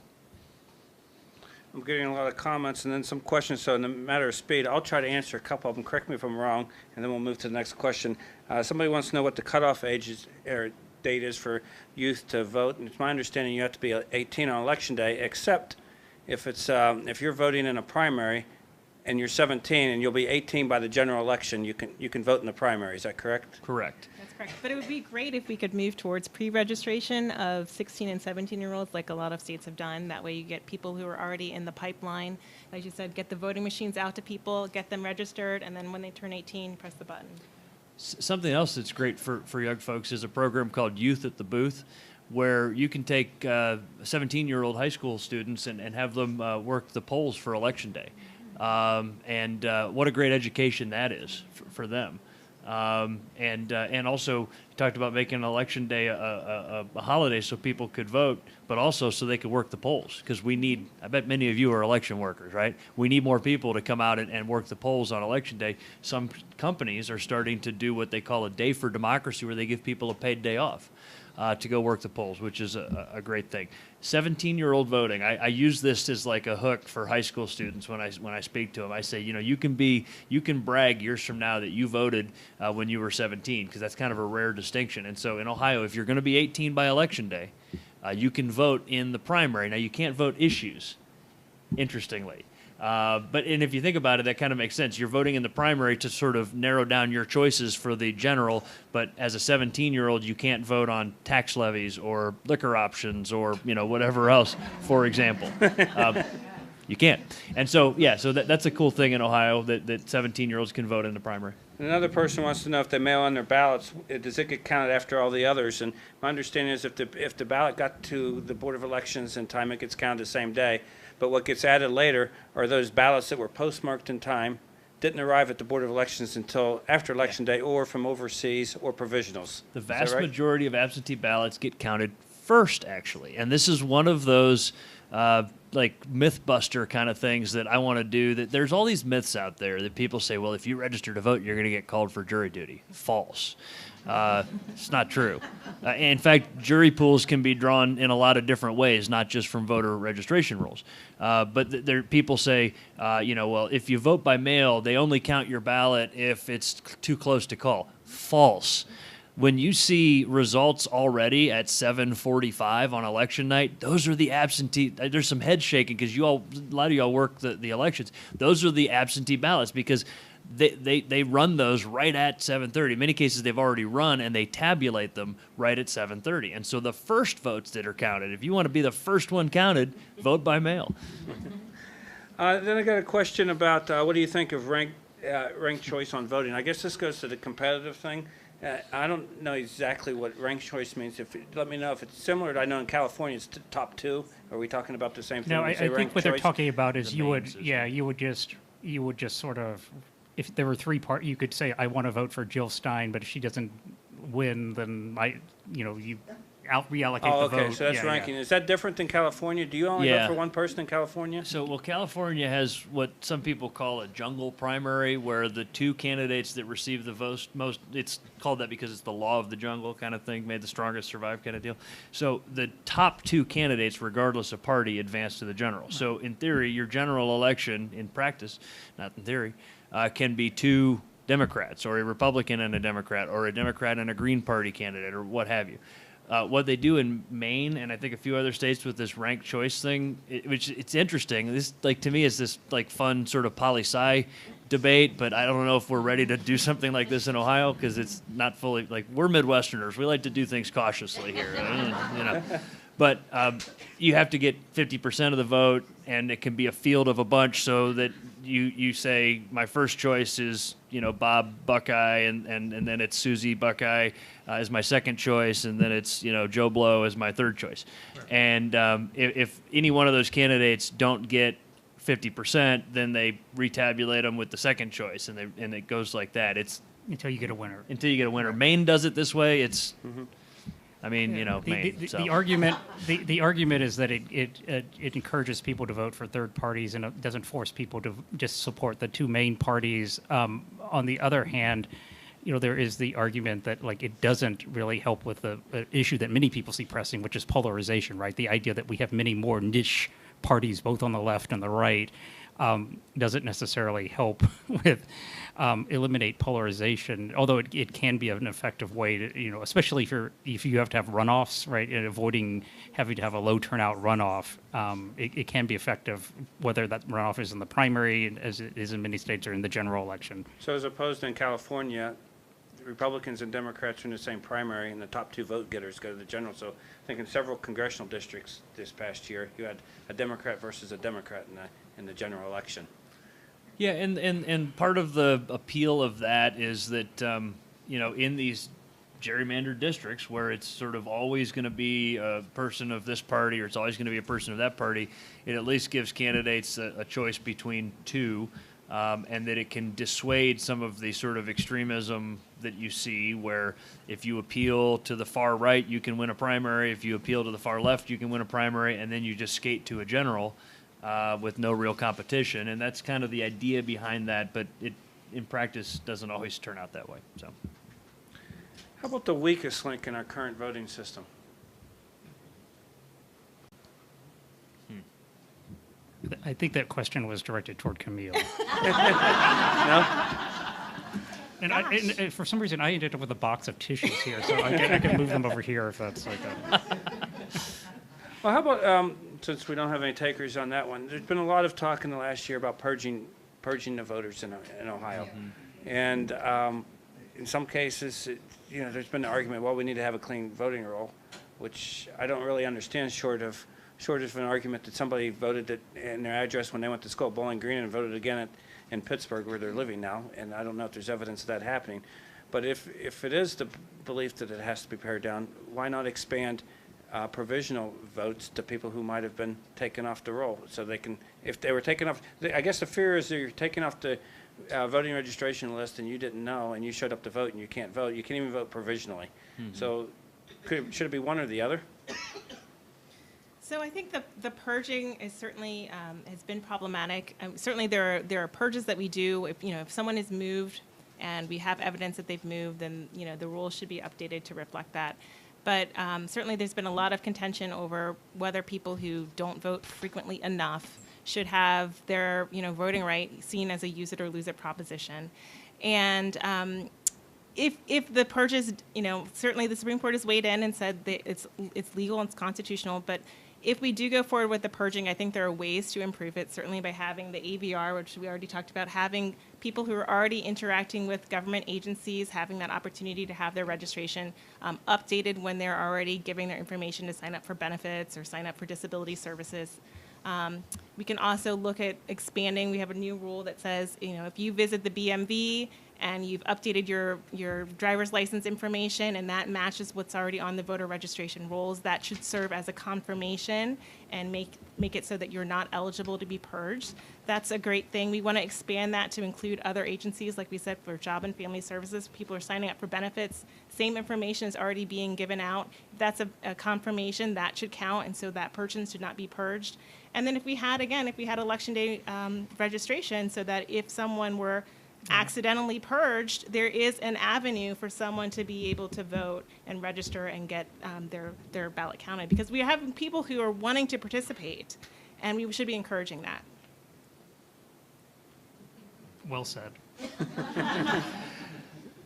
I'm getting a lot of comments and then some questions, so in the matter of speed, I'll try to answer a couple of them. Correct me if I'm wrong, and then we'll move to the next question. Somebody wants to know what the cutoff age is, or date is for youth to vote, and it's my understanding you have to be 18 on Election Day, except if it's if you're voting in a primary and you're 17 and you'll be 18 by the general election, you can vote in the primary. Is that correct? Correct. That's correct. But it would be great if we could move towards pre-registration of 16 and 17-year-olds, like a lot of states have done. That way you get people who are already in the pipeline. Like you said, get the voting machines out to people, get them registered, and then when they turn 18, press the button. Something else that's great for young folks is a program called Youth at the Booth, where you can take 17-year-old high school students and have them work the polls for Election Day. And what a great education that is for them. And also you talked about making Election Day a holiday so people could vote, but also so they could work the polls, because we need, I bet many of you are election workers, right? We need more people to come out and work the polls on Election Day. Some companies are starting to do what they call a day for democracy, where they give people a paid day off to go work the polls, which is a great thing. 17-year-old voting. I use this as like a hook for high school students when I speak to them. I say, you know, you can brag years from now that you voted when you were 17, because that's kind of a rare distinction. And so in Ohio, if you're going to be 18 by Election Day, you can vote in the primary. Now, you can't vote issues, interestingly. But if you think about it, that kind of makes sense. You're voting in the primary to sort of narrow down your choices for the general, but as a 17-year-old, you can't vote on tax levies or liquor options or, you know, whatever else, for example. You can't. And so, yeah, so that's a cool thing in Ohio, that 17-year-olds can vote in the primary. Another person wants to know if they mail in their ballots, does it get counted after all the others? And my understanding is if the ballot got to the Board of Elections in time, it gets counted the same day. But what gets added later are those ballots that were postmarked in time didn't arrive at the Board of Elections until after Election Day, or from overseas, or provisionals. The Is that vast right? majority of absentee ballots get counted first, actually. And this is one of those like mythbuster kind of things that I want to do. That there's all these myths out there that people say, well, if you register to vote, you're going to get called for jury duty. False. It's not true. In fact, jury pools can be drawn in a lot of different ways, not just from voter registration rules. But there, people say, well, if you vote by mail, they only count your ballot if it's too close to call. False. When you see results already at 7:45 on election night, those are the absentee. There's some head shaking because a lot of y'all work the elections. Those are the absentee ballots because they run those right at 7:30. In many cases, they've already run, and they tabulate them right at 7:30. And so the first votes that are counted, if you want to be the first one counted, vote by mail. Then I got a question about what do you think of ranked choice on voting? I guess this goes to the competitive thing. I don't know exactly what ranked choice means. Let me know if it's similar. I know in California it's top two. Are we talking about the same thing? No, when I you say think ranked what they're choice? talking about is The you main would, system. yeah, you would just sort of, if there were you could say, I want to vote for Jill Stein, but if she doesn't win, then you reallocate Oh, the okay, vote. so that's Yeah, yeah. ranking. Is that different than California? Do you only Yeah. vote for one person in California? So, well, California has what some people call a jungle primary, where the two candidates that receive the most, it's called that because it's the law of the jungle kind of thing, made the strongest survive kind of deal. So the top two candidates, regardless of party, advance to the general. So in theory, your general election, in practice, not in theory, can be two Democrats, or a Republican and a Democrat, or a Democrat and a Green Party candidate, or what have you. What they do in Maine and I think a few other states with this ranked choice thing, which it's interesting. This, like, to me, is this like fun sort of poli-sci debate, but I don't know if we're ready to do something like this in Ohio because it's not fully like we're Midwesterners. We like to do things cautiously here, But you have to get 50% of the vote, and it can be a field of a bunch, so that you say my first choice is Bob Buckeye, and then it's Susie Buckeye as my second choice, and then it's Joe Blow as my third choice. Right. And if any one of those candidates don't get 50%, then they retabulate them with the second choice, and it goes like that. It's Until you get a winner. until you get a winner. Maine does it this way. It's I mean, Maine. The argument is that it encourages people to vote for third parties, and it doesn't force people to just support the two main parties. On the other hand, there is the argument that it doesn't really help with the issue that many people see pressing, which is polarization, right? The idea that we have many more niche parties, both on the left and the right, doesn't necessarily help with eliminate polarization. Although it can be an effective way to, especially if you have to have runoffs, right, and avoiding having to have a low turnout runoff, it can be effective whether that runoff is in the primary, as it is in many states, or in the general election. So as opposed to in California, Republicans and Democrats are in the same primary, and the top two vote getters go to the general. So I think in several congressional districts this past year, you had a Democrat versus a Democrat in the general election. Yeah, and part of the appeal of that is that in these gerrymandered districts where it's sort of always going to be a person of this party or it's always going to be a person of that party, it at least gives candidates a choice between two, and that it can dissuade some of the sort of extremism that you see, where if you appeal to the far right, you can win a primary. If you appeal to the far left, you can win a primary, and then you just skate to a general with no real competition. And that's kind of the idea behind that, but it in practice doesn't always turn out that way. So, How about the weakest link in our current voting system? I think that question was directed toward Camille. No? And for some reason, I ended up with a box of tissues here, so I can move them over here if that's like that. Well, how about, since we don't have any takers on that one, there's been a lot of talk in the last year about purging the voters in Ohio. Mm-hmm. And in some cases, there's been an argument, well, we need to have a clean voting roll, which I don't really understand, short of an argument that somebody voted it in their address when they went to school at Bowling Green and voted again in Pittsburgh, where they're living now. And I don't know if there's evidence of that happening. But if it is the belief that it has to be pared down, why not expand provisional votes to people who might have been taken off the roll, so they can, if they were taken off, I guess the fear is that you're taking off the voting registration list and you didn't know and you showed up to vote and you can't vote, you can't even vote provisionally. So should it be one or the other? So I think the purging is certainly has been problematic. Certainly there are purges that we do. If someone is moved and we have evidence that they've moved, then the rules should be updated to reflect that. But certainly there's been a lot of contention over whether people who don't vote frequently enough should have their voting right seen as a use it or lose it proposition. And if the purges, certainly the Supreme Court has weighed in and said that it's legal and it's constitutional, but if we do go forward with the purging, I think there are ways to improve it, certainly by having the AVR, which we already talked about, having people who are already interacting with government agencies, having that opportunity to have their registration updated when they're already giving their information to sign up for benefits or sign up for disability services. We can also look at expanding. We have a new rule that says, if you visit the BMV and you've updated your driver's license information and that matches what's already on the voter registration rolls, that should serve as a confirmation and make it so that you're not eligible to be purged. That's a great thing. We want to expand that to include other agencies, like we said, for job and family services. People are signing up for benefits. Same information is already being given out. If that's a confirmation, that should count, and so that person should not be purged. And then if we had election day registration, so that if someone were accidentally purged, there is an avenue for someone to be able to vote and register and get their ballot counted, because we have people who are wanting to participate, and we should be encouraging that. Well said.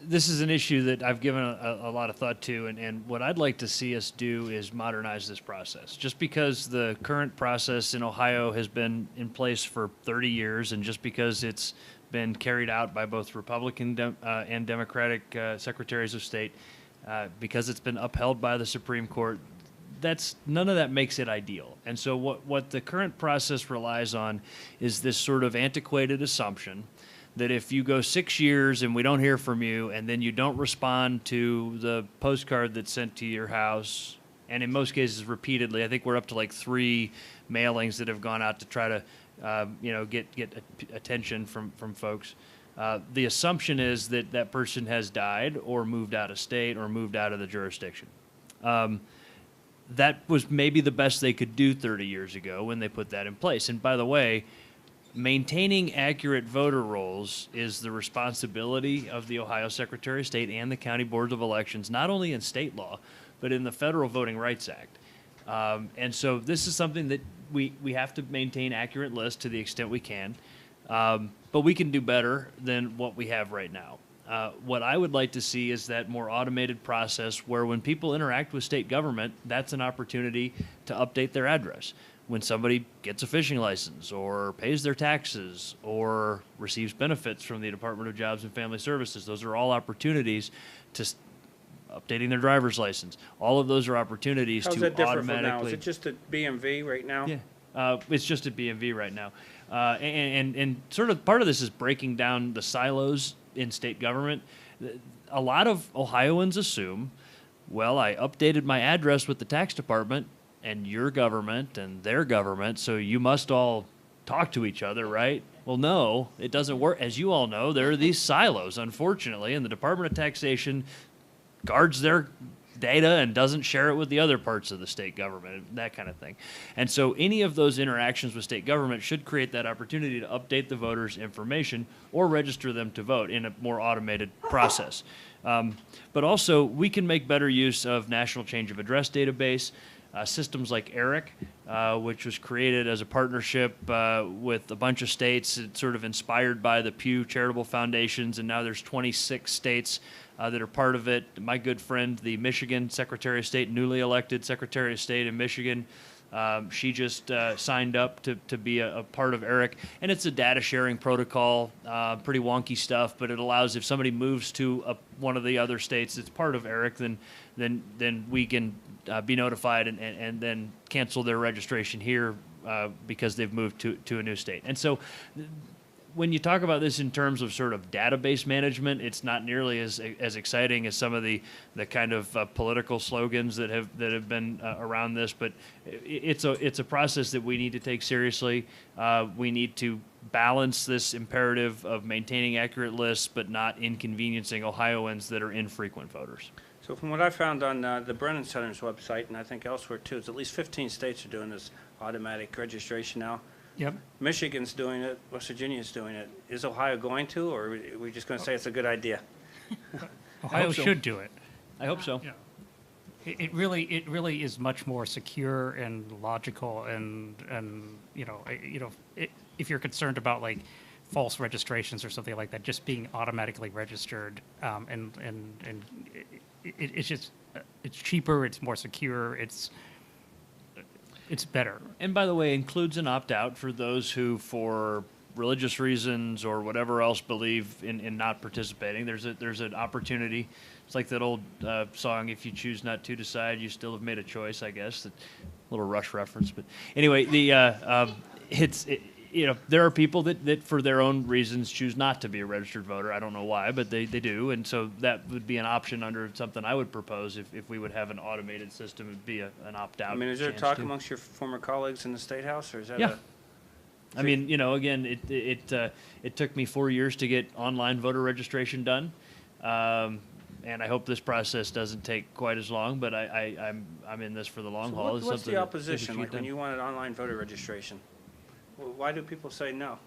This is an issue that I've given a lot of thought to, and what I'd like to see us do is modernize this process. Just because the current process in Ohio has been in place for 30 years, and just because it's been carried out by both Republican and Democratic secretaries of state, because it's been upheld by the Supreme Court, none of that makes it ideal. And so what the current process relies on is this sort of antiquated assumption that if you go 6 years and we don't hear from you, and then you don't respond to the postcard that's sent to your house, and in most cases repeatedly, I think we're up to like 3 mailings that have gone out to try to get attention from folks. The assumption is that that person has died or moved out of state or moved out of the jurisdiction. That was maybe the best they could do 30 years ago when they put that in place. And by the way, maintaining accurate voter rolls is the responsibility of the Ohio Secretary of State and the county boards of elections, not only in state law, but in the Federal Voting Rights Act. And so this is something that we have to maintain accurate lists to the extent we can, but we can do better than what we have right now. What I would like to see is that more automated process where when people interact with state government, that's an opportunity to update their address. When somebody gets a fishing license or pays their taxes or receives benefits from the Department of Jobs and Family Services, those are all opportunities to updating their driver's license. All of those are opportunities How's to that differ automatically. from now? Is it just at BMV right now? Yeah, it's just at BMV right now. And sort of part of this is breaking down the silos in state government. A lot of Ohioans assume, well, I updated my address with the tax department and your government and their government, so you must all talk to each other, right? Well, no, it doesn't work. As you all know, there are these silos, unfortunately, and the Department of Taxation guards their data and doesn't share it with the other parts of the state government, that kind of thing. And so any of those interactions with state government should create that opportunity to update the voters' information or register them to vote in a more automated process. But also, we can make better use of National Change of Address database, systems like ERIC, which was created as a partnership with a bunch of states. It's sort of inspired by the Pew Charitable Foundations, and now there's 26 states that are part of it. My good friend, the Michigan Secretary of State, newly elected Secretary of State in Michigan, she just signed up to be a part of ERIC, and it's a data sharing protocol, pretty wonky stuff, but it allows if somebody moves to one of the other states that's part of ERIC, then we can be notified and then cancel their registration here because they've moved to a new state. And so when you talk about this in terms of sort of database management, it's not nearly as exciting as some of the kind of political slogans that have been around this, but it's a process that we need to take seriously. We need to balance this imperative of maintaining accurate lists but not inconveniencing Ohioans that are infrequent voters. So from what I found on the Brennan Center's website, and I think elsewhere too, is at least 15 states are doing this automatic registration now. Yep. Michigan's doing it, West Virginia's doing it. Is Ohio going to, or are we just going to say it's a good idea? Ohio so. should do it. I hope so. Yeah. It really is much more secure and logical, and if you're concerned about like false registrations or something like that, just being automatically registered, it's just it's cheaper, it's more secure, it's better. And by the way, includes an opt-out for those who, for religious reasons or whatever else, believe in not participating. There's an opportunity. It's like that old song, "If you choose not to decide, you still have made a choice." I guess a little Rush reference, but anyway, there are people that for their own reasons choose not to be a registered voter. I don't know why, but they do, and so that would be an option under something I would propose if we would have an automated system. It'd be an opt-out. I mean, is there chance talk too. amongst your former colleagues in the State House, or is that Yeah. I mean, again, it took me 4 years to get online voter registration done, and I hope this process doesn't take quite as long. But I'm in this for the long haul. It's What's something the that opposition, should like be when done. you wanted online voter registration? Why do people say no?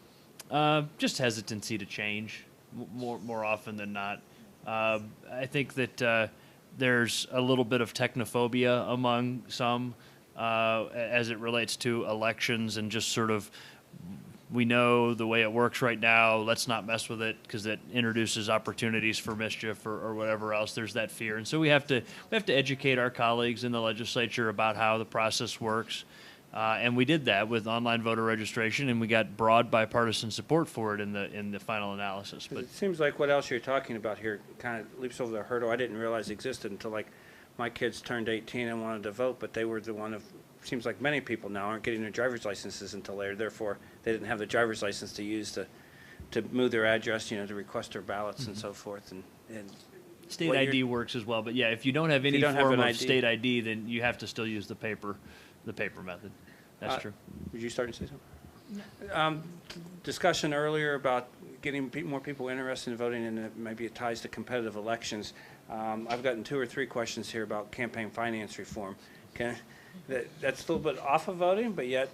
Just hesitancy to change, more often than not. I think that there's a little bit of technophobia among some as it relates to elections, and just sort of, we know the way it works right now, let's not mess with it because it introduces opportunities for mischief or whatever else. There's that fear, and so we have to educate our colleagues in the legislature about how the process works. And we did that with online voter registration, and we got broad bipartisan support for it in the final analysis. But It seems like what else you're talking about here kind of leaps over the hurdle I didn't realize existed until like my kids turned 18 and wanted to vote, but they were the one of, seems like many people now aren't getting their driver's licenses until later. Therefore, they didn't have the driver's license to use to move their address, to request their ballots and so forth. And state what ID works as well. But yeah, if you don't have any don't have form an of ID. state ID, then you have to still use the paper method. That's true. Would you start to say something? Discussion earlier about getting more people interested in voting, and maybe it ties to competitive elections. I've gotten 2 or 3 questions here about campaign finance reform. That's a little bit off of voting, but yet,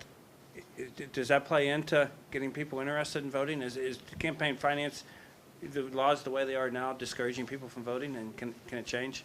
does that play into getting people interested in voting? Is campaign finance, the laws the way they are now, discouraging people from voting, and can it change?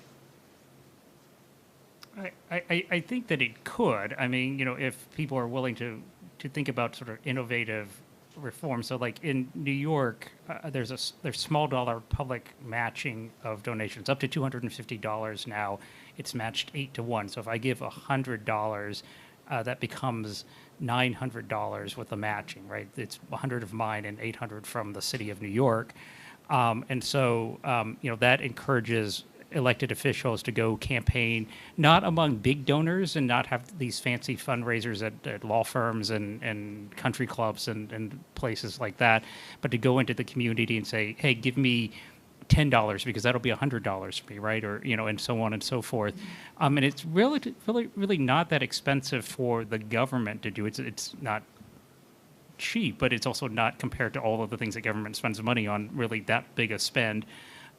I think that it could. I mean, if people are willing to think about sort of innovative reform. So, like in New York, there's small dollar public matching of donations up to $250 now. It's matched 8-to-1. So if I give $100, that becomes $900 with the matching, right? It's 100 of mine and 800 from the city of New York, and so that encourages elected officials to go campaign not among big donors and not have these fancy fundraisers at law firms and country clubs and places like that, but to go into the community and say, hey, give me $10 because that'll be $100 for me, right? Or, and so on and so forth. And it's really not that expensive for the government to do. It's not cheap, but it's also not, compared to all of the things that government spends money on, really that big a spend.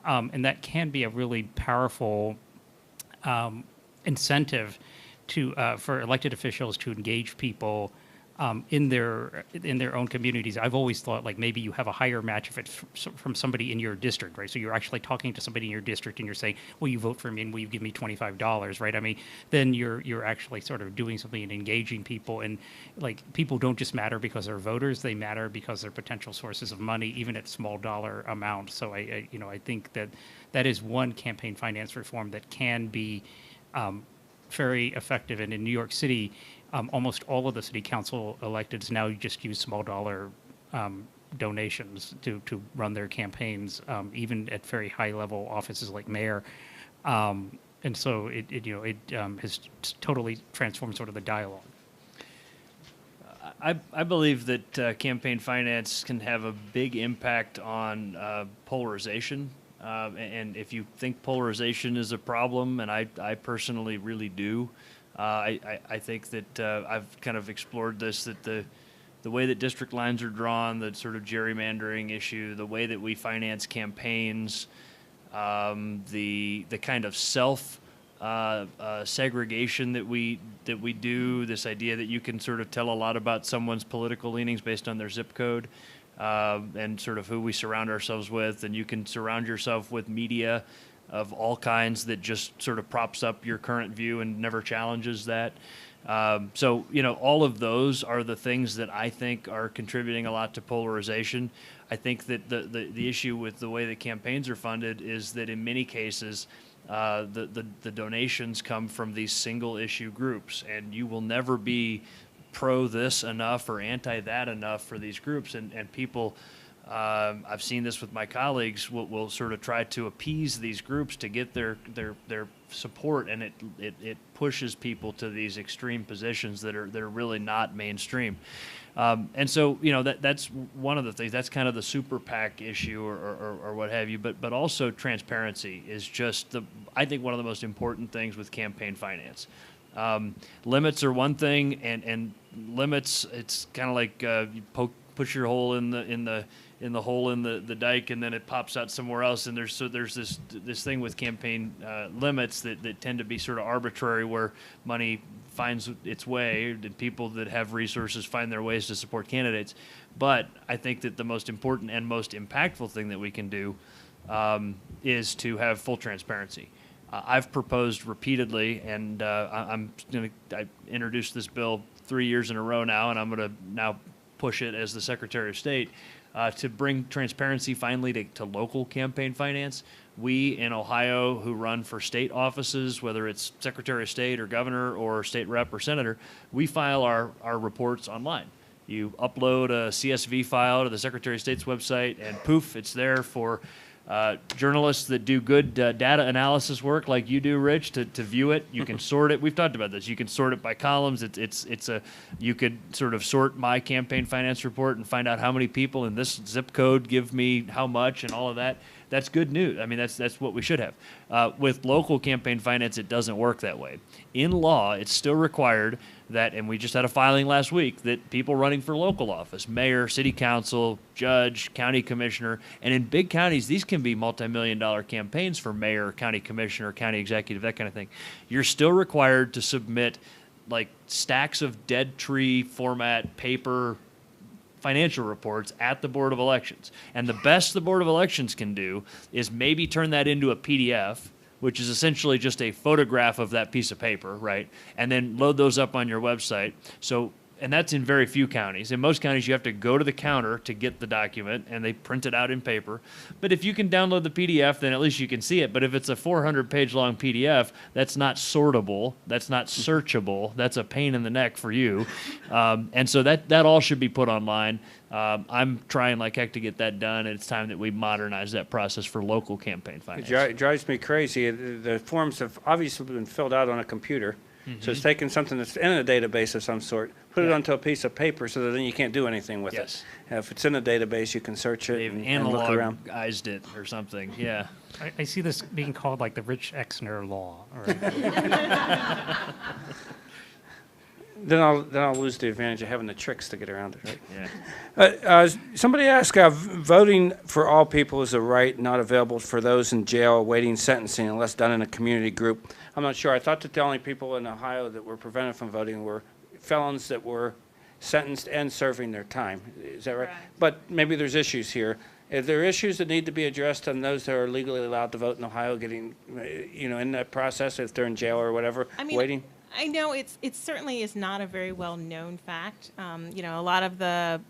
And that can be a really powerful incentive for elected officials to engage people in their own communities. I've always thought like maybe you have a higher match if it's from somebody in your district, right? So you're actually talking to somebody in your district and you're saying, will you vote for me and will you give me $25, right? I mean, then you're actually sort of doing something and engaging people. And like people don't just matter because they're voters, they matter because they're potential sources of money, even at small dollar amounts. So I think that is one campaign finance reform that can be very effective. And in New York City, almost all of the city council electeds now just use small dollar donations to run their campaigns, even at very high level offices like mayor. And so it has totally transformed sort of the dialogue. I believe that campaign finance can have a big impact on polarization. And if you think polarization is a problem, and I personally really do, I think that I've kind of explored this, that the way that district lines are drawn, the sort of gerrymandering issue, the way that we finance campaigns, the kind of segregation that we do, this idea that you can sort of tell a lot about someone's political leanings based on their zip code, and sort of who we surround ourselves with, and you can surround yourself with media of all kinds that just sort of props up your current view and never challenges that. So, all of those are the things that I think are contributing a lot to polarization. I think that the issue with the way that campaigns are funded is that in many cases, the donations come from these single issue groups, and you will never be pro this enough or anti that enough for these groups, and people, I've seen this with my colleagues, will sort of try to appease these groups to get their support, and it pushes people to these extreme positions that are really not mainstream. And so, that's one of the things. That's kind of the super PAC issue or what have you. But also transparency is just I think one of the most important things with campaign finance. Limits are one thing, and limits, it's kind of like you push your hole in the hole in the dike, and then it pops out somewhere else. And there's this thing with campaign limits that tend to be sort of arbitrary, where money finds its way, and people that have resources find their ways to support candidates. But I think that the most important and most impactful thing that we can do is to have full transparency. I've proposed repeatedly, and I introduced this bill 3 years in a row now, and I'm going to now push it as the Secretary of State to bring transparency finally to local campaign finance. We in Ohio who run for state offices, whether it's Secretary of State or Governor or State Rep or Senator, we file our reports online. You upload a CSV file to the Secretary of State's website, and poof, it's there for journalists that do good data analysis work like you do, Rich, to view it. You can sort it. We've talked about this. You can sort it by columns. You could sort of sort my campaign finance report and find out how many people in this zip code give me how much and all of that. That's good news. I mean, that's what we should have. With local campaign finance, it doesn't work that way. In law, it's still required that, and we just had a filing last week, that people running for local office, mayor, city council, judge, county commissioner, and in big counties, these can be multi-million-dollar campaigns for mayor, county commissioner, county executive, that kind of thing. You're still required to submit like stacks of dead tree format paper financial reports at the Board of Elections. And the best the Board of Elections can do is maybe turn that into a PDF, which is essentially just a photograph of that piece of paper, right? And then load those up on your website. So, and that's in very few counties. In most counties, you have to go to the counter to get the document, and they print it out in paper. But if you can download the PDF, then at least you can see it. But if it's a 400-page long PDF, that's not sortable, that's not searchable, that's a pain in the neck for you. And so that all should be put online. I'm trying like heck to get that done, and it's time that we modernize that process for local campaign finance. It drives me crazy. The forms have obviously been filled out on a computer. So it's taking something that's in a database of some sort, put it onto a piece of paper so that then you can't do anything with it. If it's in a database, you can search it and look around. They've analogized it or something, yeah. I see this being called like the Rich Exner law. Right? Then I'll lose the advantage of having the tricks to get around it, right? Yeah. Somebody asked, voting for all people is a right not available for those in jail awaiting sentencing unless done in a community group. I'm not sure. I thought that the only people in Ohio that were prevented from voting were felons that were sentenced and serving their time. Is that right? Correct. But maybe there's issues here. If there are issues that need to be addressed on those that are legally allowed to vote in Ohio getting, in that process, if they're in jail or whatever, waiting? I know it certainly is not a very well-known fact. A lot of the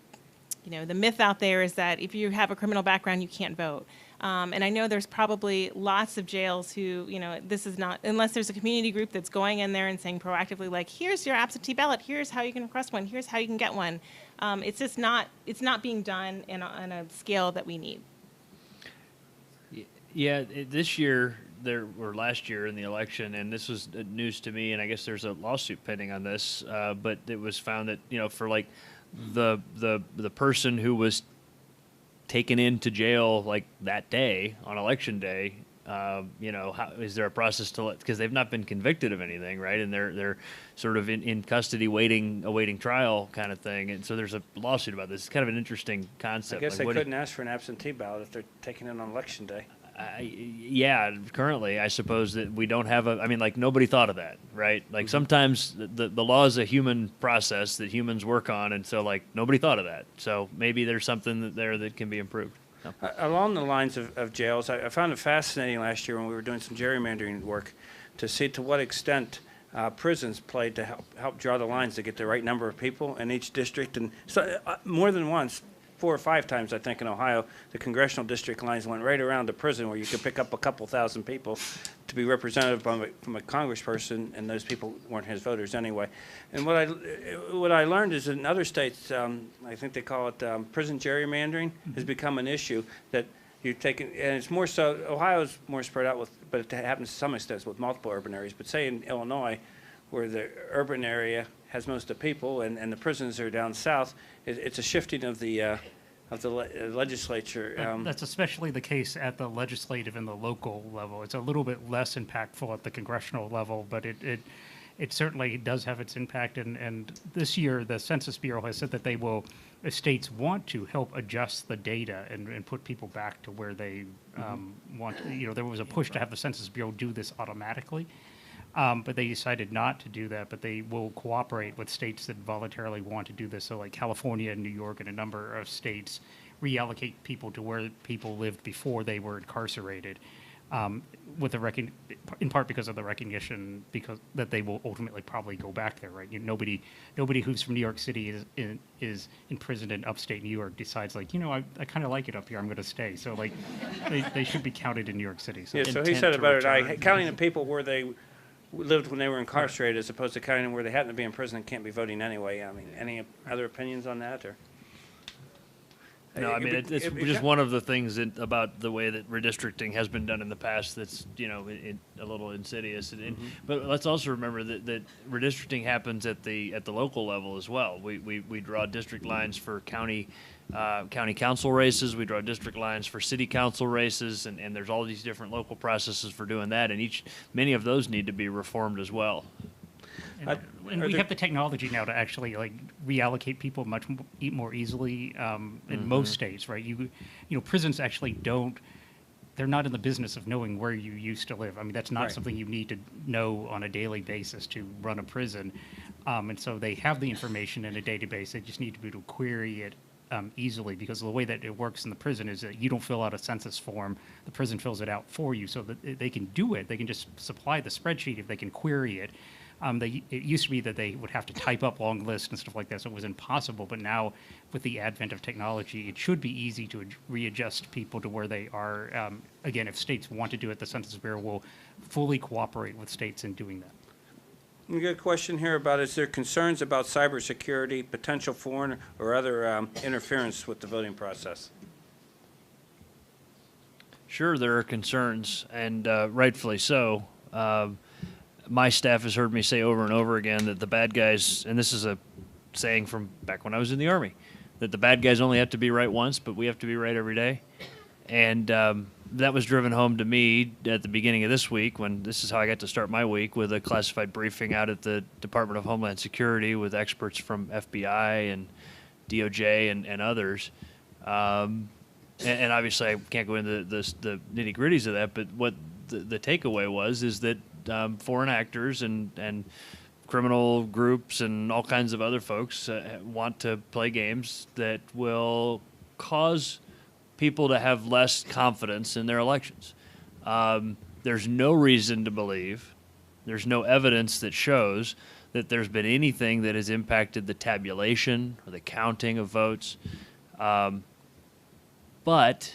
myth out there is that if you have a criminal background, you can't vote. And I know there's probably lots of jails who, this is not, unless there's a community group that's going in there and saying proactively, like, here's your absentee ballot, here's how you can request one, here's how you can get one. It's just not, it's not being done on a scale that we need. Yeah, this year, or last year in the election, and this was news to me, and I guess there's a lawsuit pending on this, but it was found that, for like the person who was taken into jail like that day on election day Is there a process to because they've not been convicted of anything, right? And they're sort of in custody, awaiting trial kind of thing. And so there's a lawsuit about this. It's kind of an interesting concept. I guess Like, they what couldn't ask for an absentee ballot if they're taking it on election day. yeah, currently, I suppose that we don't have nobody thought of that, right? Like sometimes the law is a human process that humans work on, and so like nobody thought of that. So maybe there's something there that can be improved. No. Along the lines of jails, I found it fascinating last year when we were doing some gerrymandering work to see to what extent prisons played to help draw the lines to get the right number of people in each district. And so more than once, 4 or 5 times, I think, in Ohio, the congressional district lines went right around the prison where you could pick up a couple thousand people to be represented from a congressperson, and those people weren't his voters anyway. And what I learned is in other states, I think they call it prison gerrymandering, has become an issue that you take, and it's more so, Ohio's more spread out but it happens to some extent with multiple urban areas. But say in Illinois, where the urban area has most of the people and the prisons are down south, it's a shifting of the legislature. That's especially the case at the legislative and the local level. It's a little bit less impactful at the congressional level, but it certainly does have its impact. And this year, the Census Bureau has said that they will, if states want to, help adjust the data and put people back to where they want. There was a push to have the Census Bureau do this automatically. But they decided not to do that, but they will cooperate with states that voluntarily want to do this. So like California and New York and a number of states reallocate people to where people lived before they were incarcerated, in part because of the recognition that they will ultimately probably go back there, right? Nobody who's from New York City is imprisoned in upstate New York decides like, I kind of like it up here, I'm going to stay. So like they should be counted in New York City. Yeah, so he said it better than I. Counting the people where they lived when they were incarcerated as opposed to counting where they happen to be in prison and can't be voting anyway. I mean, any other opinions on that? Or? No, I mean, it's just one of the things about the way that redistricting has been done in the past that's, a little insidious. But let's also remember that redistricting happens at the local level as well. We draw district lines for county council races. We draw district lines for city council races, and there's all these different local processes for doing that, and many of those need to be reformed as well. And we have the technology now to actually like reallocate people much more easily in most states, right? Prisons actually they're not in the business of knowing where you used to live. I mean, that's not something you need to know on a daily basis to run a prison. And so they have the information in a database. They just need to be able to query it easily, because the way that it works in the prison is that you don't fill out a census form. The prison fills it out for you so that they can do it. They can just supply the spreadsheet if they can query it. It used to be that they would have to type up long lists and stuff like that, so it was impossible. But now, with the advent of technology, it should be easy to readjust people to where they are. Again, if states want to do it, the Census Bureau will fully cooperate with states in doing that. We got a question here about, is there concerns about cybersecurity, potential foreign or other interference with the voting process? Sure, there are concerns, and rightfully so. My staff has heard me say over and over again that the bad guys, and this is a saying from back when I was in the Army, that the bad guys only have to be right once, but we have to be right every day. And that was driven home to me at the beginning of this week, when this is how I got to start my week, with a classified briefing out at the Department of Homeland Security with experts from FBI and DOJ and others. And obviously I can't go into the nitty-gritties of that, but what the takeaway is that foreign actors and criminal groups and all kinds of other folks want to play games that will cause people to have less confidence in their elections. There's no reason to believe, there's no evidence that shows that there's been anything that has impacted the tabulation or the counting of votes. But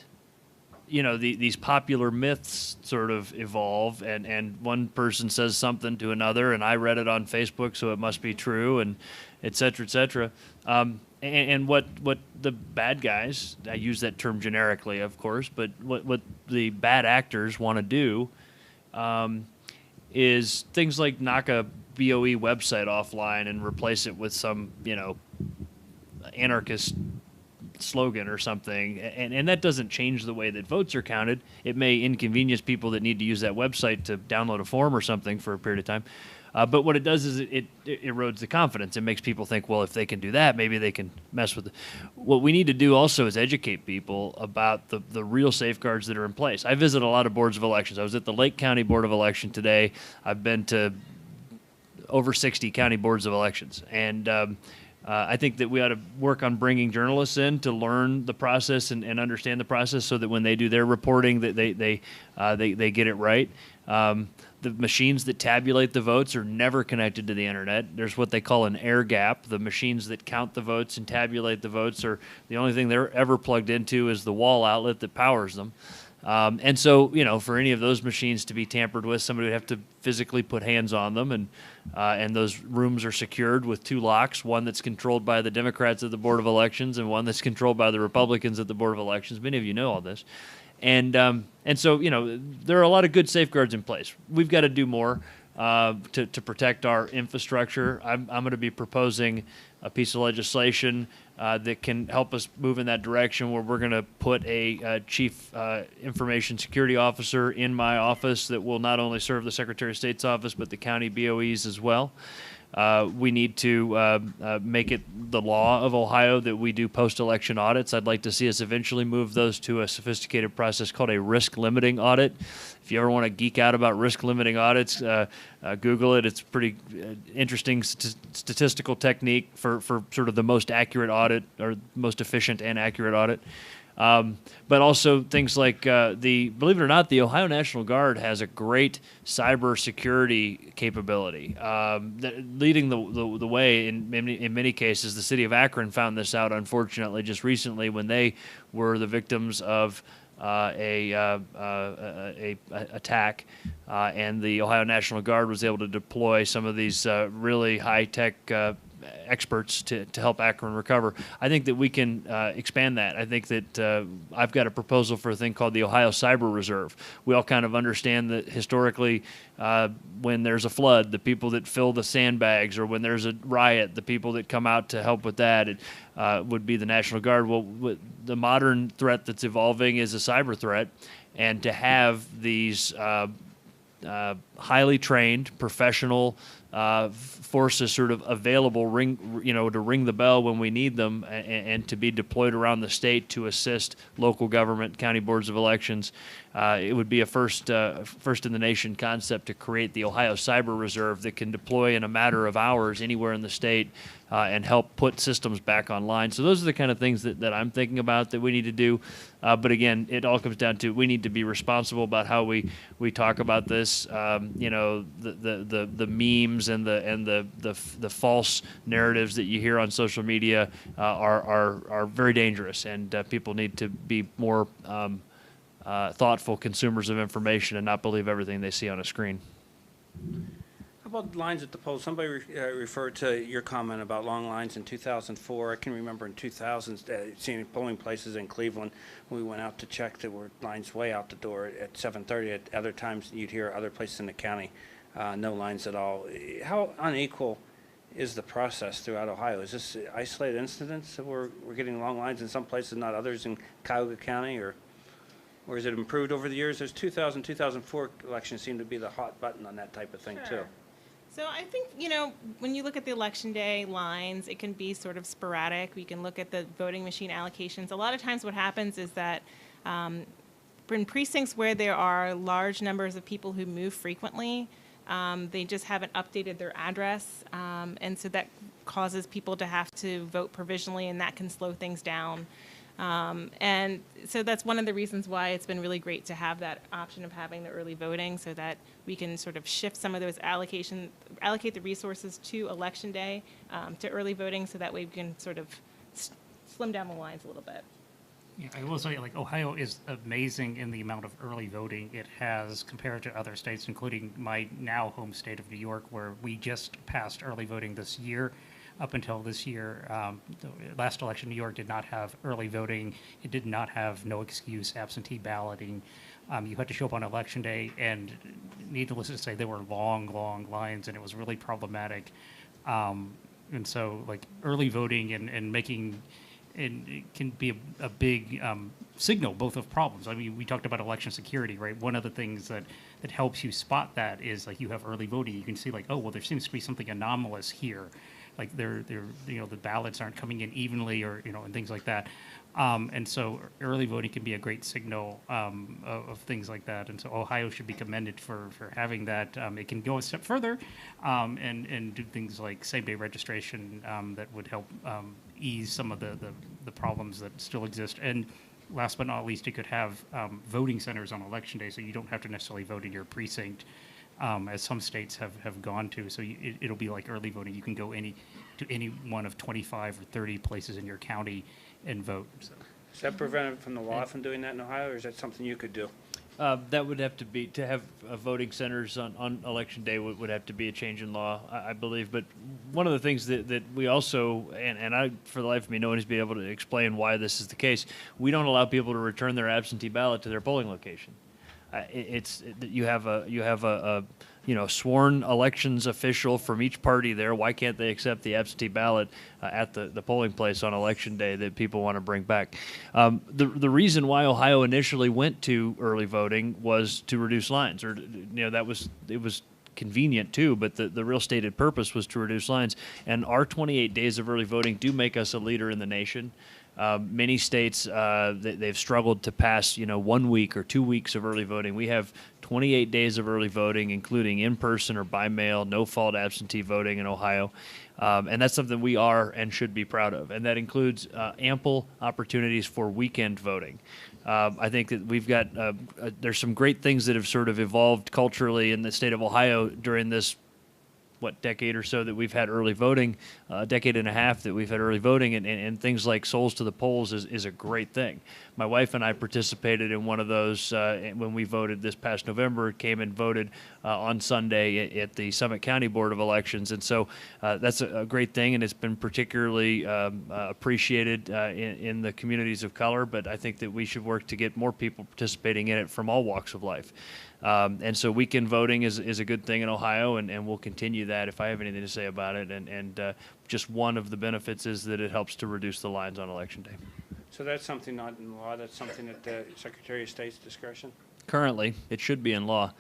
these popular myths sort of evolve, and one person says something to another, and I read it on Facebook, so it must be true, and et cetera, et cetera. And what the bad guys, I use that term generically, of course, but what the bad actors want to do is things like knock a BOE website offline and replace it with some, anarchist slogan or something, and that doesn't change the way that votes are counted. It may inconvenience people that need to use that website to download a form or something for a period of time. But what it does is it erodes the confidence. It makes people think, well, if they can do that, maybe they can mess with it. What we need to do also is educate people about the real safeguards that are in place. I visit a lot of boards of elections. I was at the Lake County Board of Election today. I've been to over 60 county boards of elections. And I think that we ought to work on bringing journalists in to learn the process and understand the process so that when they do their reporting, that they get it right. The machines that tabulate the votes are never connected to the internet. There's what they call an air gap. The machines that count the votes and tabulate the votes are the only thing they're ever plugged into is the wall outlet that powers them. And so, for any of those machines to be tampered with, somebody would have to physically put hands on them, and those rooms are secured with 2 locks, one that's controlled by the Democrats at the Board of Elections and one that's controlled by the Republicans at the Board of Elections. Many of you know all this. And so, there are a lot of good safeguards in place. We've got to do more to protect our infrastructure. I'm going to be proposing a piece of legislation that can help us move in that direction, where we're going to put a chief information security officer in my office that will not only serve the Secretary of State's office, but the county BOEs as well. We need to make it the law of Ohio that we do post-election audits. I'd like to see us eventually move those to a sophisticated process called a risk-limiting audit. If you ever want to geek out about risk-limiting audits, Google it. It's a pretty interesting statistical technique for sort of the most accurate audit, or most efficient and accurate audit. But also things like believe it or not, the Ohio National Guard has a great cyber security capability. Leading the way in many cases, the city of Akron found this out, unfortunately, just recently when they were the victims of a attack, and the Ohio National Guard was able to deploy some of these really high-tech experts to help Akron recover. I think that we can expand that. I think that I've got a proposal for a thing called the Ohio Cyber Reserve. We all kind of understand that historically, when there's a flood, the people that fill the sandbags, or when there's a riot, the people that come out to help with that would be the National Guard. Well, the modern threat that's evolving is a cyber threat, and to have these highly trained professional forces sort of available, to ring the bell when we need them, and to be deployed around the state to assist local government, county boards of elections. It would be a first in the nation concept to create the Ohio Cyber Reserve that can deploy in a matter of hours anywhere in the state and help put systems back online. So those are the kind of things that I'm thinking about that we need to do. But again, it all comes down to we need to be responsible about how we talk about this. The memes and the false narratives that you hear on social media are very dangerous, and people need to be more thoughtful consumers of information and not believe everything they see on a screen. How about lines at the polls? Somebody referred to your comment about long lines in 2004. I can remember in 2000 seeing polling places in Cleveland. We went out to check. There were lines way out the door at 7:30. At other times, you'd hear other places in the county, no lines at all. How unequal is the process throughout Ohio? Is this isolated incidents that we're getting long lines in some places, not others in Cuyahoga County, or has it improved over the years? There's 2000, 2004 elections seem to be the hot button on that type of thing, too. So I think, when you look at the election day lines, it can be sort of sporadic. We can look at the voting machine allocations. A lot of times what happens is that in precincts where there are large numbers of people who move frequently, they just haven't updated their address. And so that causes people to have to vote provisionally, and that can slow things down. And so that's one of the reasons why it's been really great to have that option of having the early voting, so that we can sort of shift some of those allocate the resources to election day, to early voting, so that way we can sort of slim down the lines a little bit. Yeah, I will say, Ohio is amazing in the amount of early voting it has compared to other states, including my now home state of New York, where we just passed early voting this year. Up until this year, the last election, New York did not have early voting. It did not have no excuse absentee balloting. You had to show up on election day, and needless to say, there were long lines, and it was really problematic. And so, early voting and making and it can be a big signal both of problems. I mean, we talked about election security, right? One of the things that helps you spot that is like you have early voting. You can see like, oh, well, there seems to be something anomalous here. Like they're the ballots aren't coming in evenly, or and things like that. And so early voting can be a great signal of things like that. And so Ohio should be commended for having that. It can go a step further and do things like same-day registration that would help ease some of the problems that still exist. And last but not least, you could have voting centers on Election Day, so you don't have to necessarily vote in your precinct, as some states have gone to. So it'll be like early voting. You can go to any one of 25 or 30 places in your county and vote. So. Is that prevented from the law from doing that in Ohio, or is that something you could do? That would have to be, to have voting centers on Election Day would have to be a change in law, I believe. But one of the things that we also, and I, for the life of me, no one has been able to explain why this is the case, we don't allow people to return their absentee ballot to their polling location. You have a sworn elections official from each party there. Why can't they accept the absentee ballot at the polling place on Election Day that people want to bring back? The reason why Ohio initially went to early voting was to reduce lines, or it was convenient too, but the real stated purpose was to reduce lines. And our 28 days of early voting do make us a leader in the nation. Many states, they've struggled to pass, 1 week or 2 weeks of early voting. We have 28 days of early voting, including in-person or by mail, no-fault absentee voting in Ohio. And that's something we are and should be proud of. And that includes ample opportunities for weekend voting. I think that we've got, there's some great things that have sort of evolved culturally in the state of Ohio during this decade or so that we've had early voting, a decade and a half that we've had early voting, and things like Souls to the Polls is a great thing. My wife and I participated in one of those when we voted this past November, came and voted on Sunday at the Summit County Board of Elections. And so that's a great thing, and it's been particularly appreciated in the communities of color, but I think that we should work to get more people participating in it from all walks of life. And so weekend voting is a good thing in Ohio, and we'll continue that if I have anything to say about it. And just one of the benefits is that it helps to reduce the lines on Election Day. So that's something not in law, that's something at the Secretary of State's discretion? Currently, it should be in law.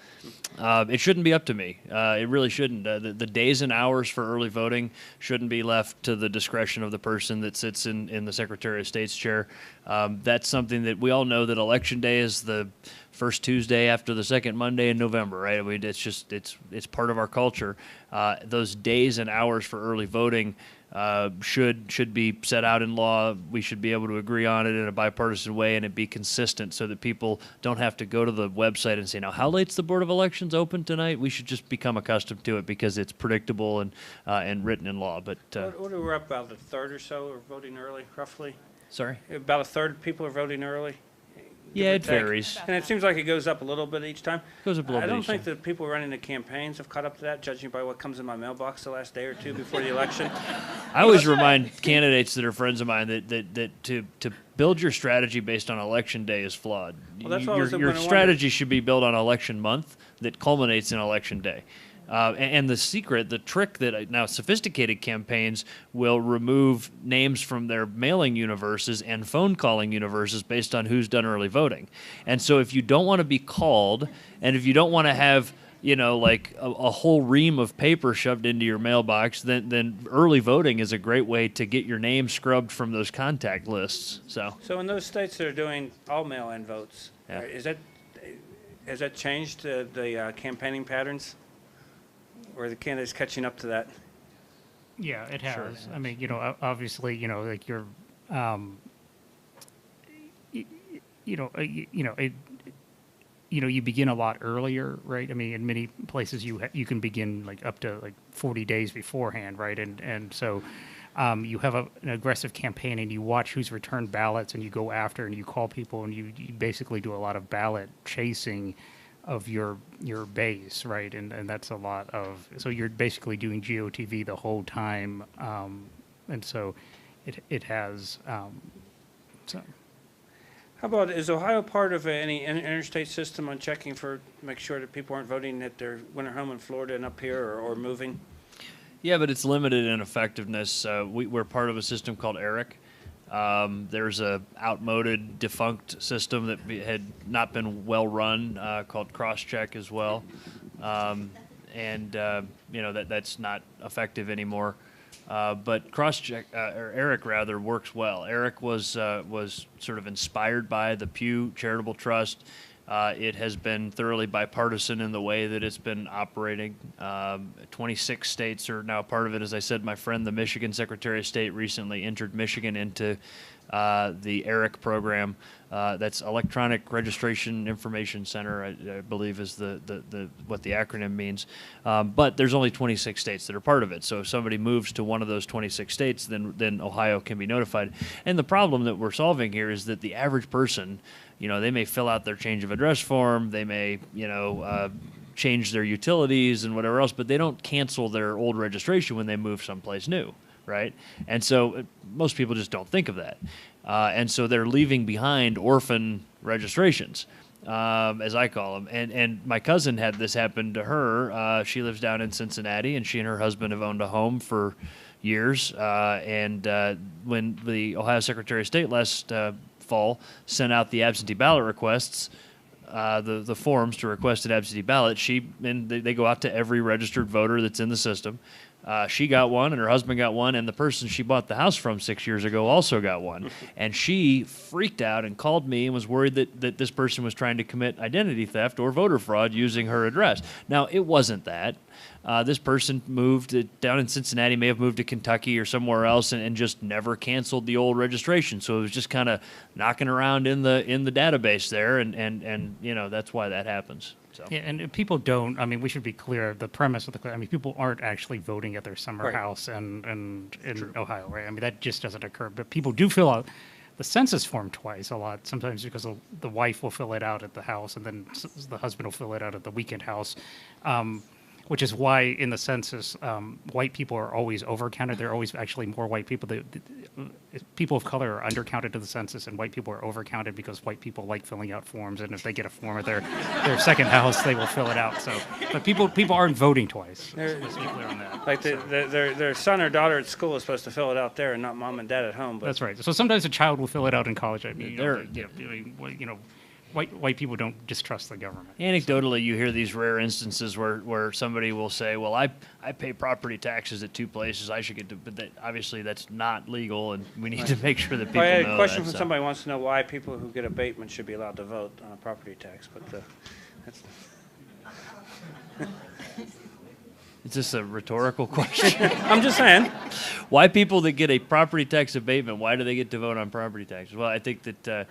It shouldn't be up to me. It really shouldn't. The days and hours for early voting shouldn't be left to the discretion of the person that sits in the Secretary of State's chair. That's something that we all know, that Election Day is the first Tuesday after the second Monday in November, right? I mean, it's part of our culture. Those days and hours for early voting should be set out in law. We should be able to agree on it in a bipartisan way, and it be consistent so that people don't have to go to the website and say, now, how late's the Board of Elections open tonight? We should just become accustomed to it because it's predictable and written in law. But what are we up about a third or so are voting early, roughly? Sorry? About a third of people are voting early? Yeah, it varies. And it seems like it goes up a little bit each time. Goes up a little bit I don't each think time. the people running the campaigns have caught up to that, judging by what comes in my mailbox the last day or two before the election. I always remind candidates that are friends of mine that to build your strategy based on Election Day is flawed. Well, that's what I was Your wondering. strategy should be built on Election month that culminates in Election Day. And the secret, the trick that now sophisticated campaigns will remove names from their mailing universes and phone calling universes based on who's done early voting. And so if you don't want to be called, and if you don't want to have like a whole ream of paper shoved into your mailbox, then early voting is a great way to get your name scrubbed from those contact lists. So in those states that are doing all mail-in votes, Yeah. has that changed the campaigning patterns? Or are the candidates catching up to that? Yeah, it has. Sure it I mean, obviously, like you're, you begin a lot earlier, right? I mean, in many places you can begin like up to like 40 days beforehand, right? And so you have an aggressive campaign, and you watch who's returned ballots, and you go after and you call people, and you basically do a lot of ballot chasing of your base, right? And that's a lot of, so you're basically doing GOTV the whole time, and so it has so. How about, is Ohio part of any interstate system on checking make sure that people aren't voting at their winter home in Florida and up here or moving? yeah, but it's limited in effectiveness. We're part of a system called ERIC. There's a outmoded, defunct system that had not been well run called Crosscheck as well, that's not effective anymore. But Crosscheck, or ERIC rather, works well. ERIC was sort of inspired by the Pew Charitable Trust. It has been thoroughly bipartisan in the way that it's been operating. 26 states are now part of it. As I said, my friend, the Michigan Secretary of State, recently entered Michigan into the ERIC program. That's Electronic Registration Information Center, I believe is what the acronym means. But there's only 26 states that are part of it. So if somebody moves to one of those 26 states, then Ohio can be notified. And the problem that we're solving here is that the average person, they may fill out their change of address form, they may, change their utilities and whatever else, but they don't cancel their old registration when they move someplace new, right? And so most people just don't think of that. And so they're leaving behind orphan registrations, as I call them. And my cousin had this happen to her. She lives down in Cincinnati, and she and her husband have owned a home for years. When the Ohio Secretary of State last fall sent out the absentee ballot requests, the forms to request an absentee ballot, they go out to every registered voter that's in the system. She got one, and her husband got one, and the person she bought the house from 6 years ago also got one. And she freaked out and called me and was worried that this person was trying to commit identity theft or voter fraud using her address. Now, it wasn't that. This person moved down in Cincinnati, may have moved to Kentucky or somewhere else, and just never canceled the old registration. So it was just kind of knocking around in the database there, and that's why that happens. So. Yeah, and people don't. I mean, we should be clear. The premise of people aren't actually voting at their summer house and in Ohio, right? I mean, that just doesn't occur. But people do fill out the census form twice a lot. Sometimes because the wife will fill it out at the house, and then the husband will fill it out at the weekend house. Which is why in the census, white people are always overcounted. There are always actually more white people. People of color are undercounted to the census, and white people are overcounted because white people like filling out forms. And if they get a form at their second house, they will fill it out. So, but people aren't voting twice. Let's be clear on that. Like their son or daughter at school is supposed to fill it out there, and not mom and dad at home. But that's right. So sometimes a child will fill it out in college. I mean, White people don't distrust the government. Anecdotally, you hear these rare instances where somebody will say, well, I pay property taxes at two places, I should get to, but obviously that's not legal, and we need to make sure that people know that. I had a question from somebody who wants to know why people who get abatement should be allowed to vote on a property tax, but that's... Is this a rhetorical question? I'm just saying. Why people that get a property tax abatement, why do they get to vote on property taxes? Well, I think that...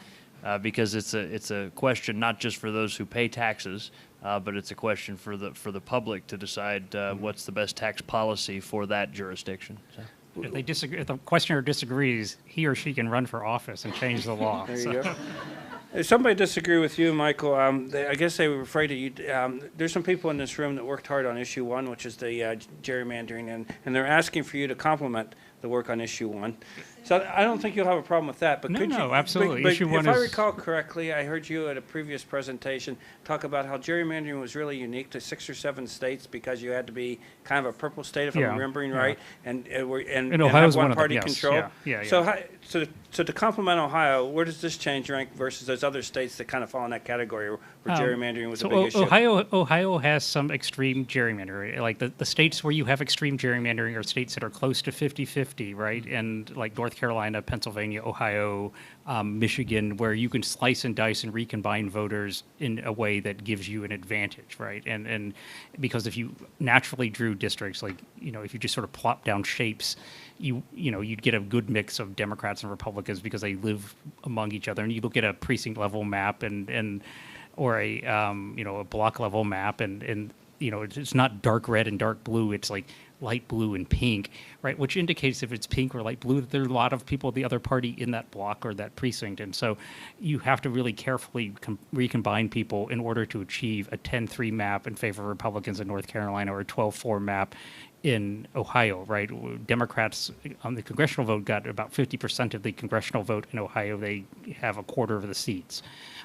because it's a question not just for those who pay taxes, but it's a question for the public to decide what's the best tax policy for that jurisdiction. So. If they disagree, if the questioner disagrees, he or she can run for office and change the law. There you go. If somebody disagree with you, Michael, I guess they were afraid of you. There's some people in this room that worked hard on issue 1, which is the gerrymandering, and they're asking for you to complement the work on issue 1. So I don't think you'll have a problem with that. But No, absolutely. But Issue 1 if I is... recall correctly, I heard you at a previous presentation talk about how gerrymandering was really unique to 6 or 7 states because you had to be kind of a purple state, if I'm remembering right, and Ohio's have one party of them, yes. control. Yeah. So to complement Ohio, where does this change rank versus those other states that kind of fall in that category where gerrymandering was a big issue? Ohio has some extreme gerrymandering. Like the states where you have extreme gerrymandering are states that are close to 50-50, right? And like North Carolina, Pennsylvania, Ohio, Michigan, where you can slice and dice and recombine voters in a way that gives you an advantage, right? And because if you naturally drew districts, like, if you just sort of plop down shapes, you'd get a good mix of Democrats and Republicans because they live among each other. And you look at a precinct level map or a block level map, and it's not dark red and dark blue. It's like light blue and pink, right? Which indicates if it's pink or light blue, that there are a lot of people of the other party in that block or that precinct. And so you have to really carefully recombine people in order to achieve a 10-3 map in favor of Republicans in North Carolina or a 12-4 map in Ohio, right? Democrats on the congressional vote got about 50% of the congressional vote in Ohio. They have a quarter of the seats.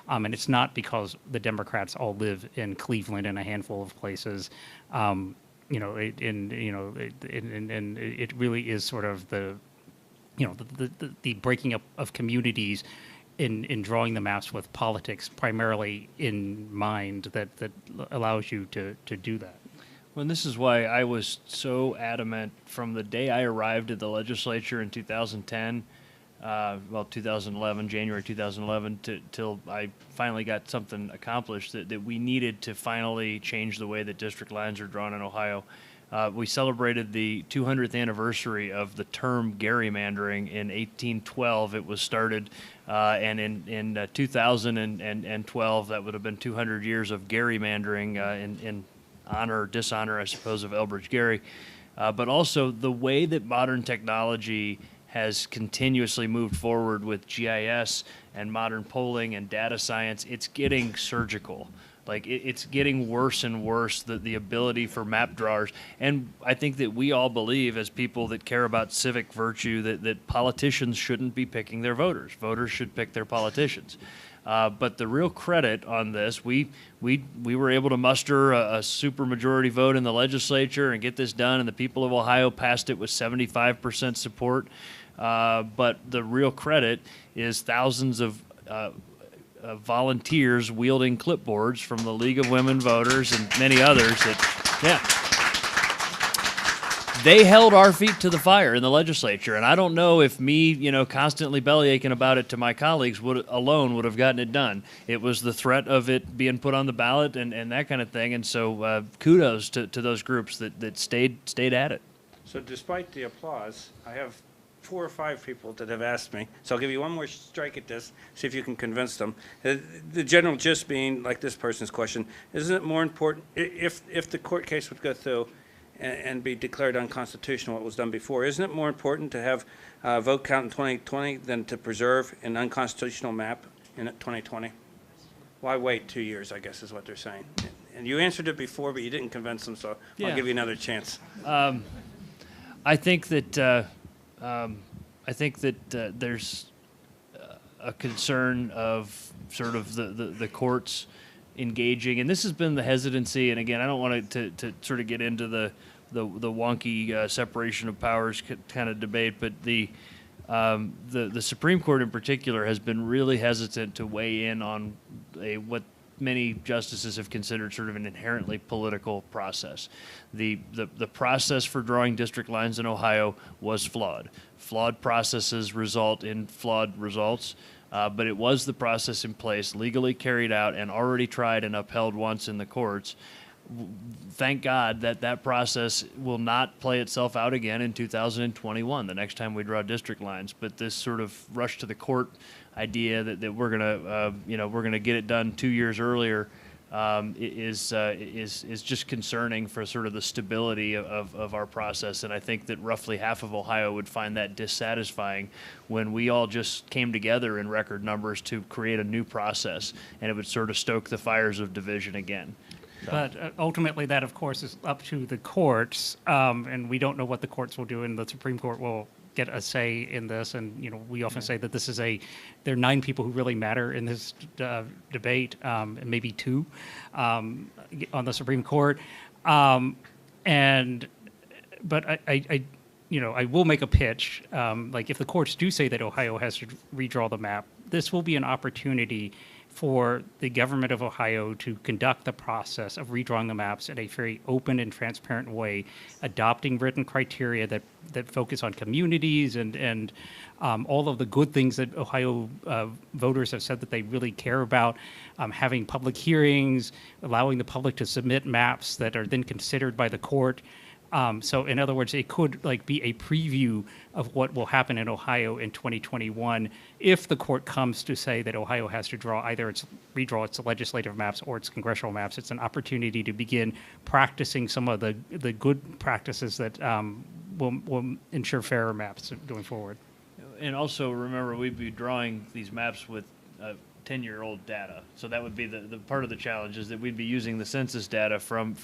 And it's not because the Democrats all live in Cleveland and a handful of places. It really is sort of the breaking up of communities in drawing the maps with politics primarily in mind that allows you to do that. Well, and this is why I was so adamant from the day I arrived at the legislature in 2010, 2011, January 2011, till I finally got something accomplished, that we needed to finally change the way that district lines are drawn in Ohio. We celebrated the 200th anniversary of the term gerrymandering in 1812. It was started, and in 2012, that would have been 200 years of gerrymandering in honor or dishonor, I suppose, of Elbridge Gerry. But also the way that modern technology has continuously moved forward with GIS and modern polling and data science, it's getting surgical. Like, it's getting worse and worse, the ability for map drawers. And I think that we all believe, as people that care about civic virtue, that politicians shouldn't be picking their voters. Voters should pick their politicians. But the real credit on this, we were able to muster a supermajority vote in the legislature and get this done, and the people of Ohio passed it with 75% support. But the real credit is thousands of volunteers wielding clipboards from the League of Women Voters and many others they held our feet to the fire in the legislature. And I don't know if me, constantly bellyaching about it to my colleagues would have gotten it done. It was the threat of it being put on the ballot and that kind of thing. And so kudos to those groups that stayed at it. So despite the applause, I have 4 or 5 people that have asked me, so I'll give you one more strike at this, see if you can convince them. The general gist being, like this person's question, isn't it more important, if the court case would go through and be declared unconstitutional, what was done before, isn't it more important to have a vote count in 2020 than to preserve an unconstitutional map in 2020? Why wait 2 years, I guess, is what they're saying. And you answered it before, but you didn't convince them, so I'll give you another chance. I think that there's a concern of sort of the courts engaging, and this has been the hesitancy. And again, I don't want to sort of get into the wonky separation of powers kind of debate, but the Supreme Court in particular has been really hesitant to weigh in on what many justices have considered sort of an inherently political process. The process for drawing district lines in Ohio was flawed. Flawed processes result in flawed results, but it was the process in place, legally carried out, and already tried and upheld once in the courts. Thank God that process will not play itself out again in 2021, the next time we draw district lines. But this sort of rush to the court idea that we're gonna get it done 2 years earlier is just concerning for sort of the stability of our process. And I think that roughly half of Ohio would find that dissatisfying when we all just came together in record numbers to create a new process, and it would sort of stoke the fires of division again. But ultimately, that, of course, is up to the courts, and we don't know what the courts will do, and the Supreme Court will get a say in this. And, we often say that there are 9 people who really matter in this debate, and maybe 2 on the Supreme Court. But I will make a pitch. Like, if the courts do say that Ohio has to redraw the map, this will be an opportunity for the government of Ohio to conduct the process of redrawing the maps in a very open and transparent way, adopting written criteria that focus on communities and all of the good things that Ohio voters have said that they really care about, having public hearings, allowing the public to submit maps that are then considered by the court. So in other words, it could be a preview of what will happen in Ohio in 2021 if the court comes to say that Ohio has to redraw its legislative maps or its congressional maps. It's an opportunity to begin practicing some of the good practices that will ensure fairer maps going forward. And also remember, we'd be drawing these maps with 10-year-old data. So that would be the part of the challenge, is that we'd be using the census data from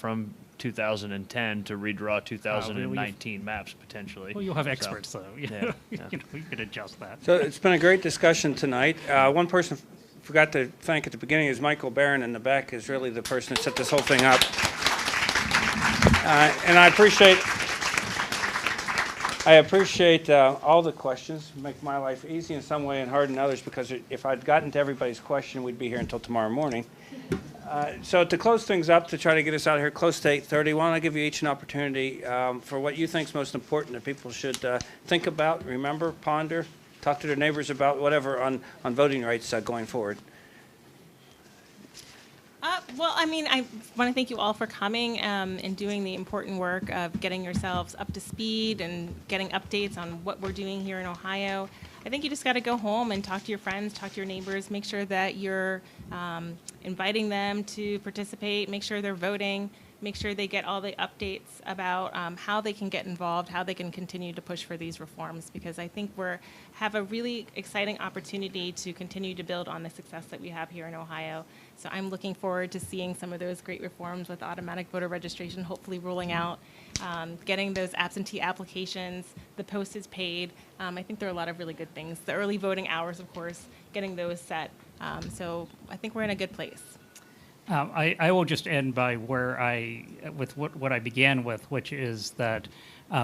2010 to redraw 2019 maps potentially. Well, you'll have experts, though. Yeah. We could adjust that. So it's been a great discussion tonight. One person forgot to thank at the beginning is Michael Barron in the back, is really the person that set this whole thing up. And I appreciate I appreciate all the questions. Make my life easy in some way and hard in others, because if I'd gotten to everybody's question, we'd be here until tomorrow morning. So to close things up, to try to get us out of here close to 8:30, why don't I give you each an opportunity for what you think is most important that people should think about, remember, ponder, talk to their neighbors about, whatever, on voting rights going forward. Well, I mean, I want to thank you all for coming and doing the important work of getting yourselves up to speed and getting updates on what we're doing here in Ohio. I think you just got to go home and talk to your friends, talk to your neighbors, make sure that you're inviting them to participate, make sure they're voting, make sure they get all the updates about how they can get involved, how they can continue to push for these reforms, because I think we have a really exciting opportunity to continue to build on the success that we have here in Ohio. So I'm looking forward to seeing some of those great reforms with automatic voter registration hopefully rolling out, getting those absentee applications, the postage paid. I think there are a lot of really good things. The early voting hours, of course, getting those set. So I think we're in a good place. I will just end by what I began with, which is that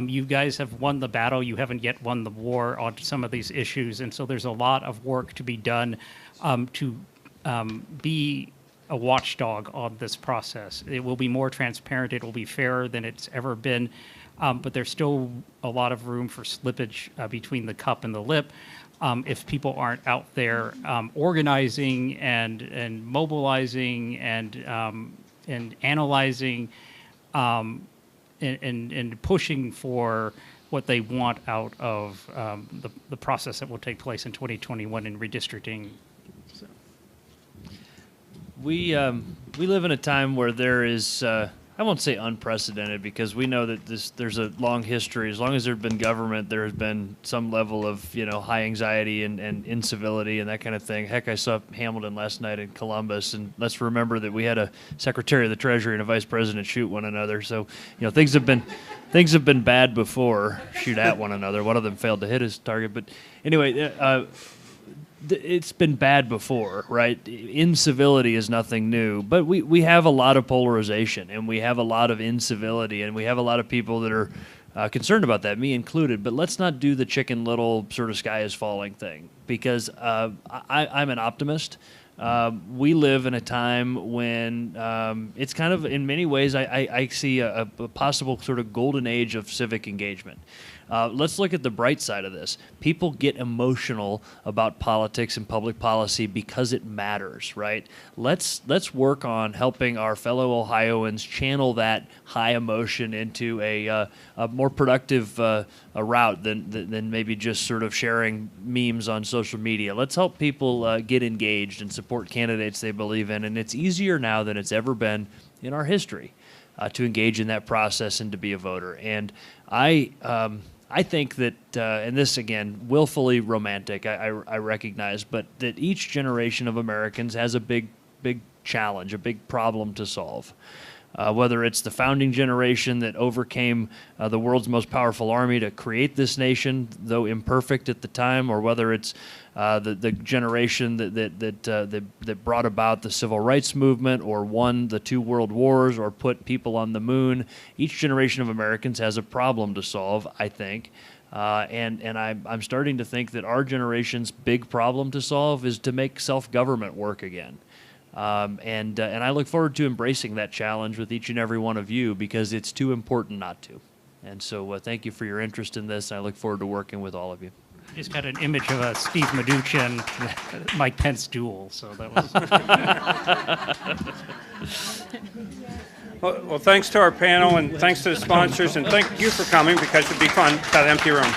you guys have won the battle. You haven't yet won the war on some of these issues, and so there's a lot of work to be done to be a watchdog on this process. It will be more transparent. It will be fairer than it's ever been, but there's still a lot of room for slippage between the cup and the lip. If people aren't out there organizing and mobilizing and analyzing and pushing for what they want out of the process that will take place in 2021 in redistricting. So. We live in a time where there is I won't say unprecedented, because we know that there's a long history. As long as there's been government, there has been some level of high anxiety and incivility and that kind of thing. Heck, I saw Hamilton last night in Columbus, and let's remember that we had a Secretary of the Treasury and a Vice President shoot one another. So things have been bad before, shoot at one another. One of them failed to hit his target, but anyway. It's been bad before, right? Incivility is nothing new, but we have a lot of polarization, and we have a lot of incivility, and we have a lot of people that are concerned about that, me included. But let's not do the Chicken Little sort of sky is falling thing, because I'm an optimist. We live in a time when it's kind of, in many ways, I see a possible sort of golden age of civic engagement. Let's look at the bright side of this. People get emotional about politics and public policy because it matters, right? Let's work on helping our fellow Ohioans channel that high emotion into a more productive route than maybe just sort of sharing memes on social media. Let's help people get engaged and support candidates they believe in, and it's easier now than it's ever been in our history to engage in that process and to be a voter. And I think that, and this again, willfully romantic, I recognize, but that each generation of Americans has a big challenge, a big problem to solve. Whether it's the founding generation that overcame the world's most powerful army to create this nation, though imperfect at the time, or whether it's the generation that brought about the civil rights movement, or won the 2 world wars, or put people on the moon. Each generation of Americans has a problem to solve, I think. And I'm starting to think that our generation's big problem to solve is to make self-government work again. And I look forward to embracing that challenge with each and every one of you, because it's too important not to. And so thank you for your interest in this. I look forward to working with all of you. I just got an image of a Steve Mnuchin, Mike Pence duel, so that was... Well, thanks to our panel, and thanks to the sponsors, and thank you for coming, because it'd be fun, that empty room.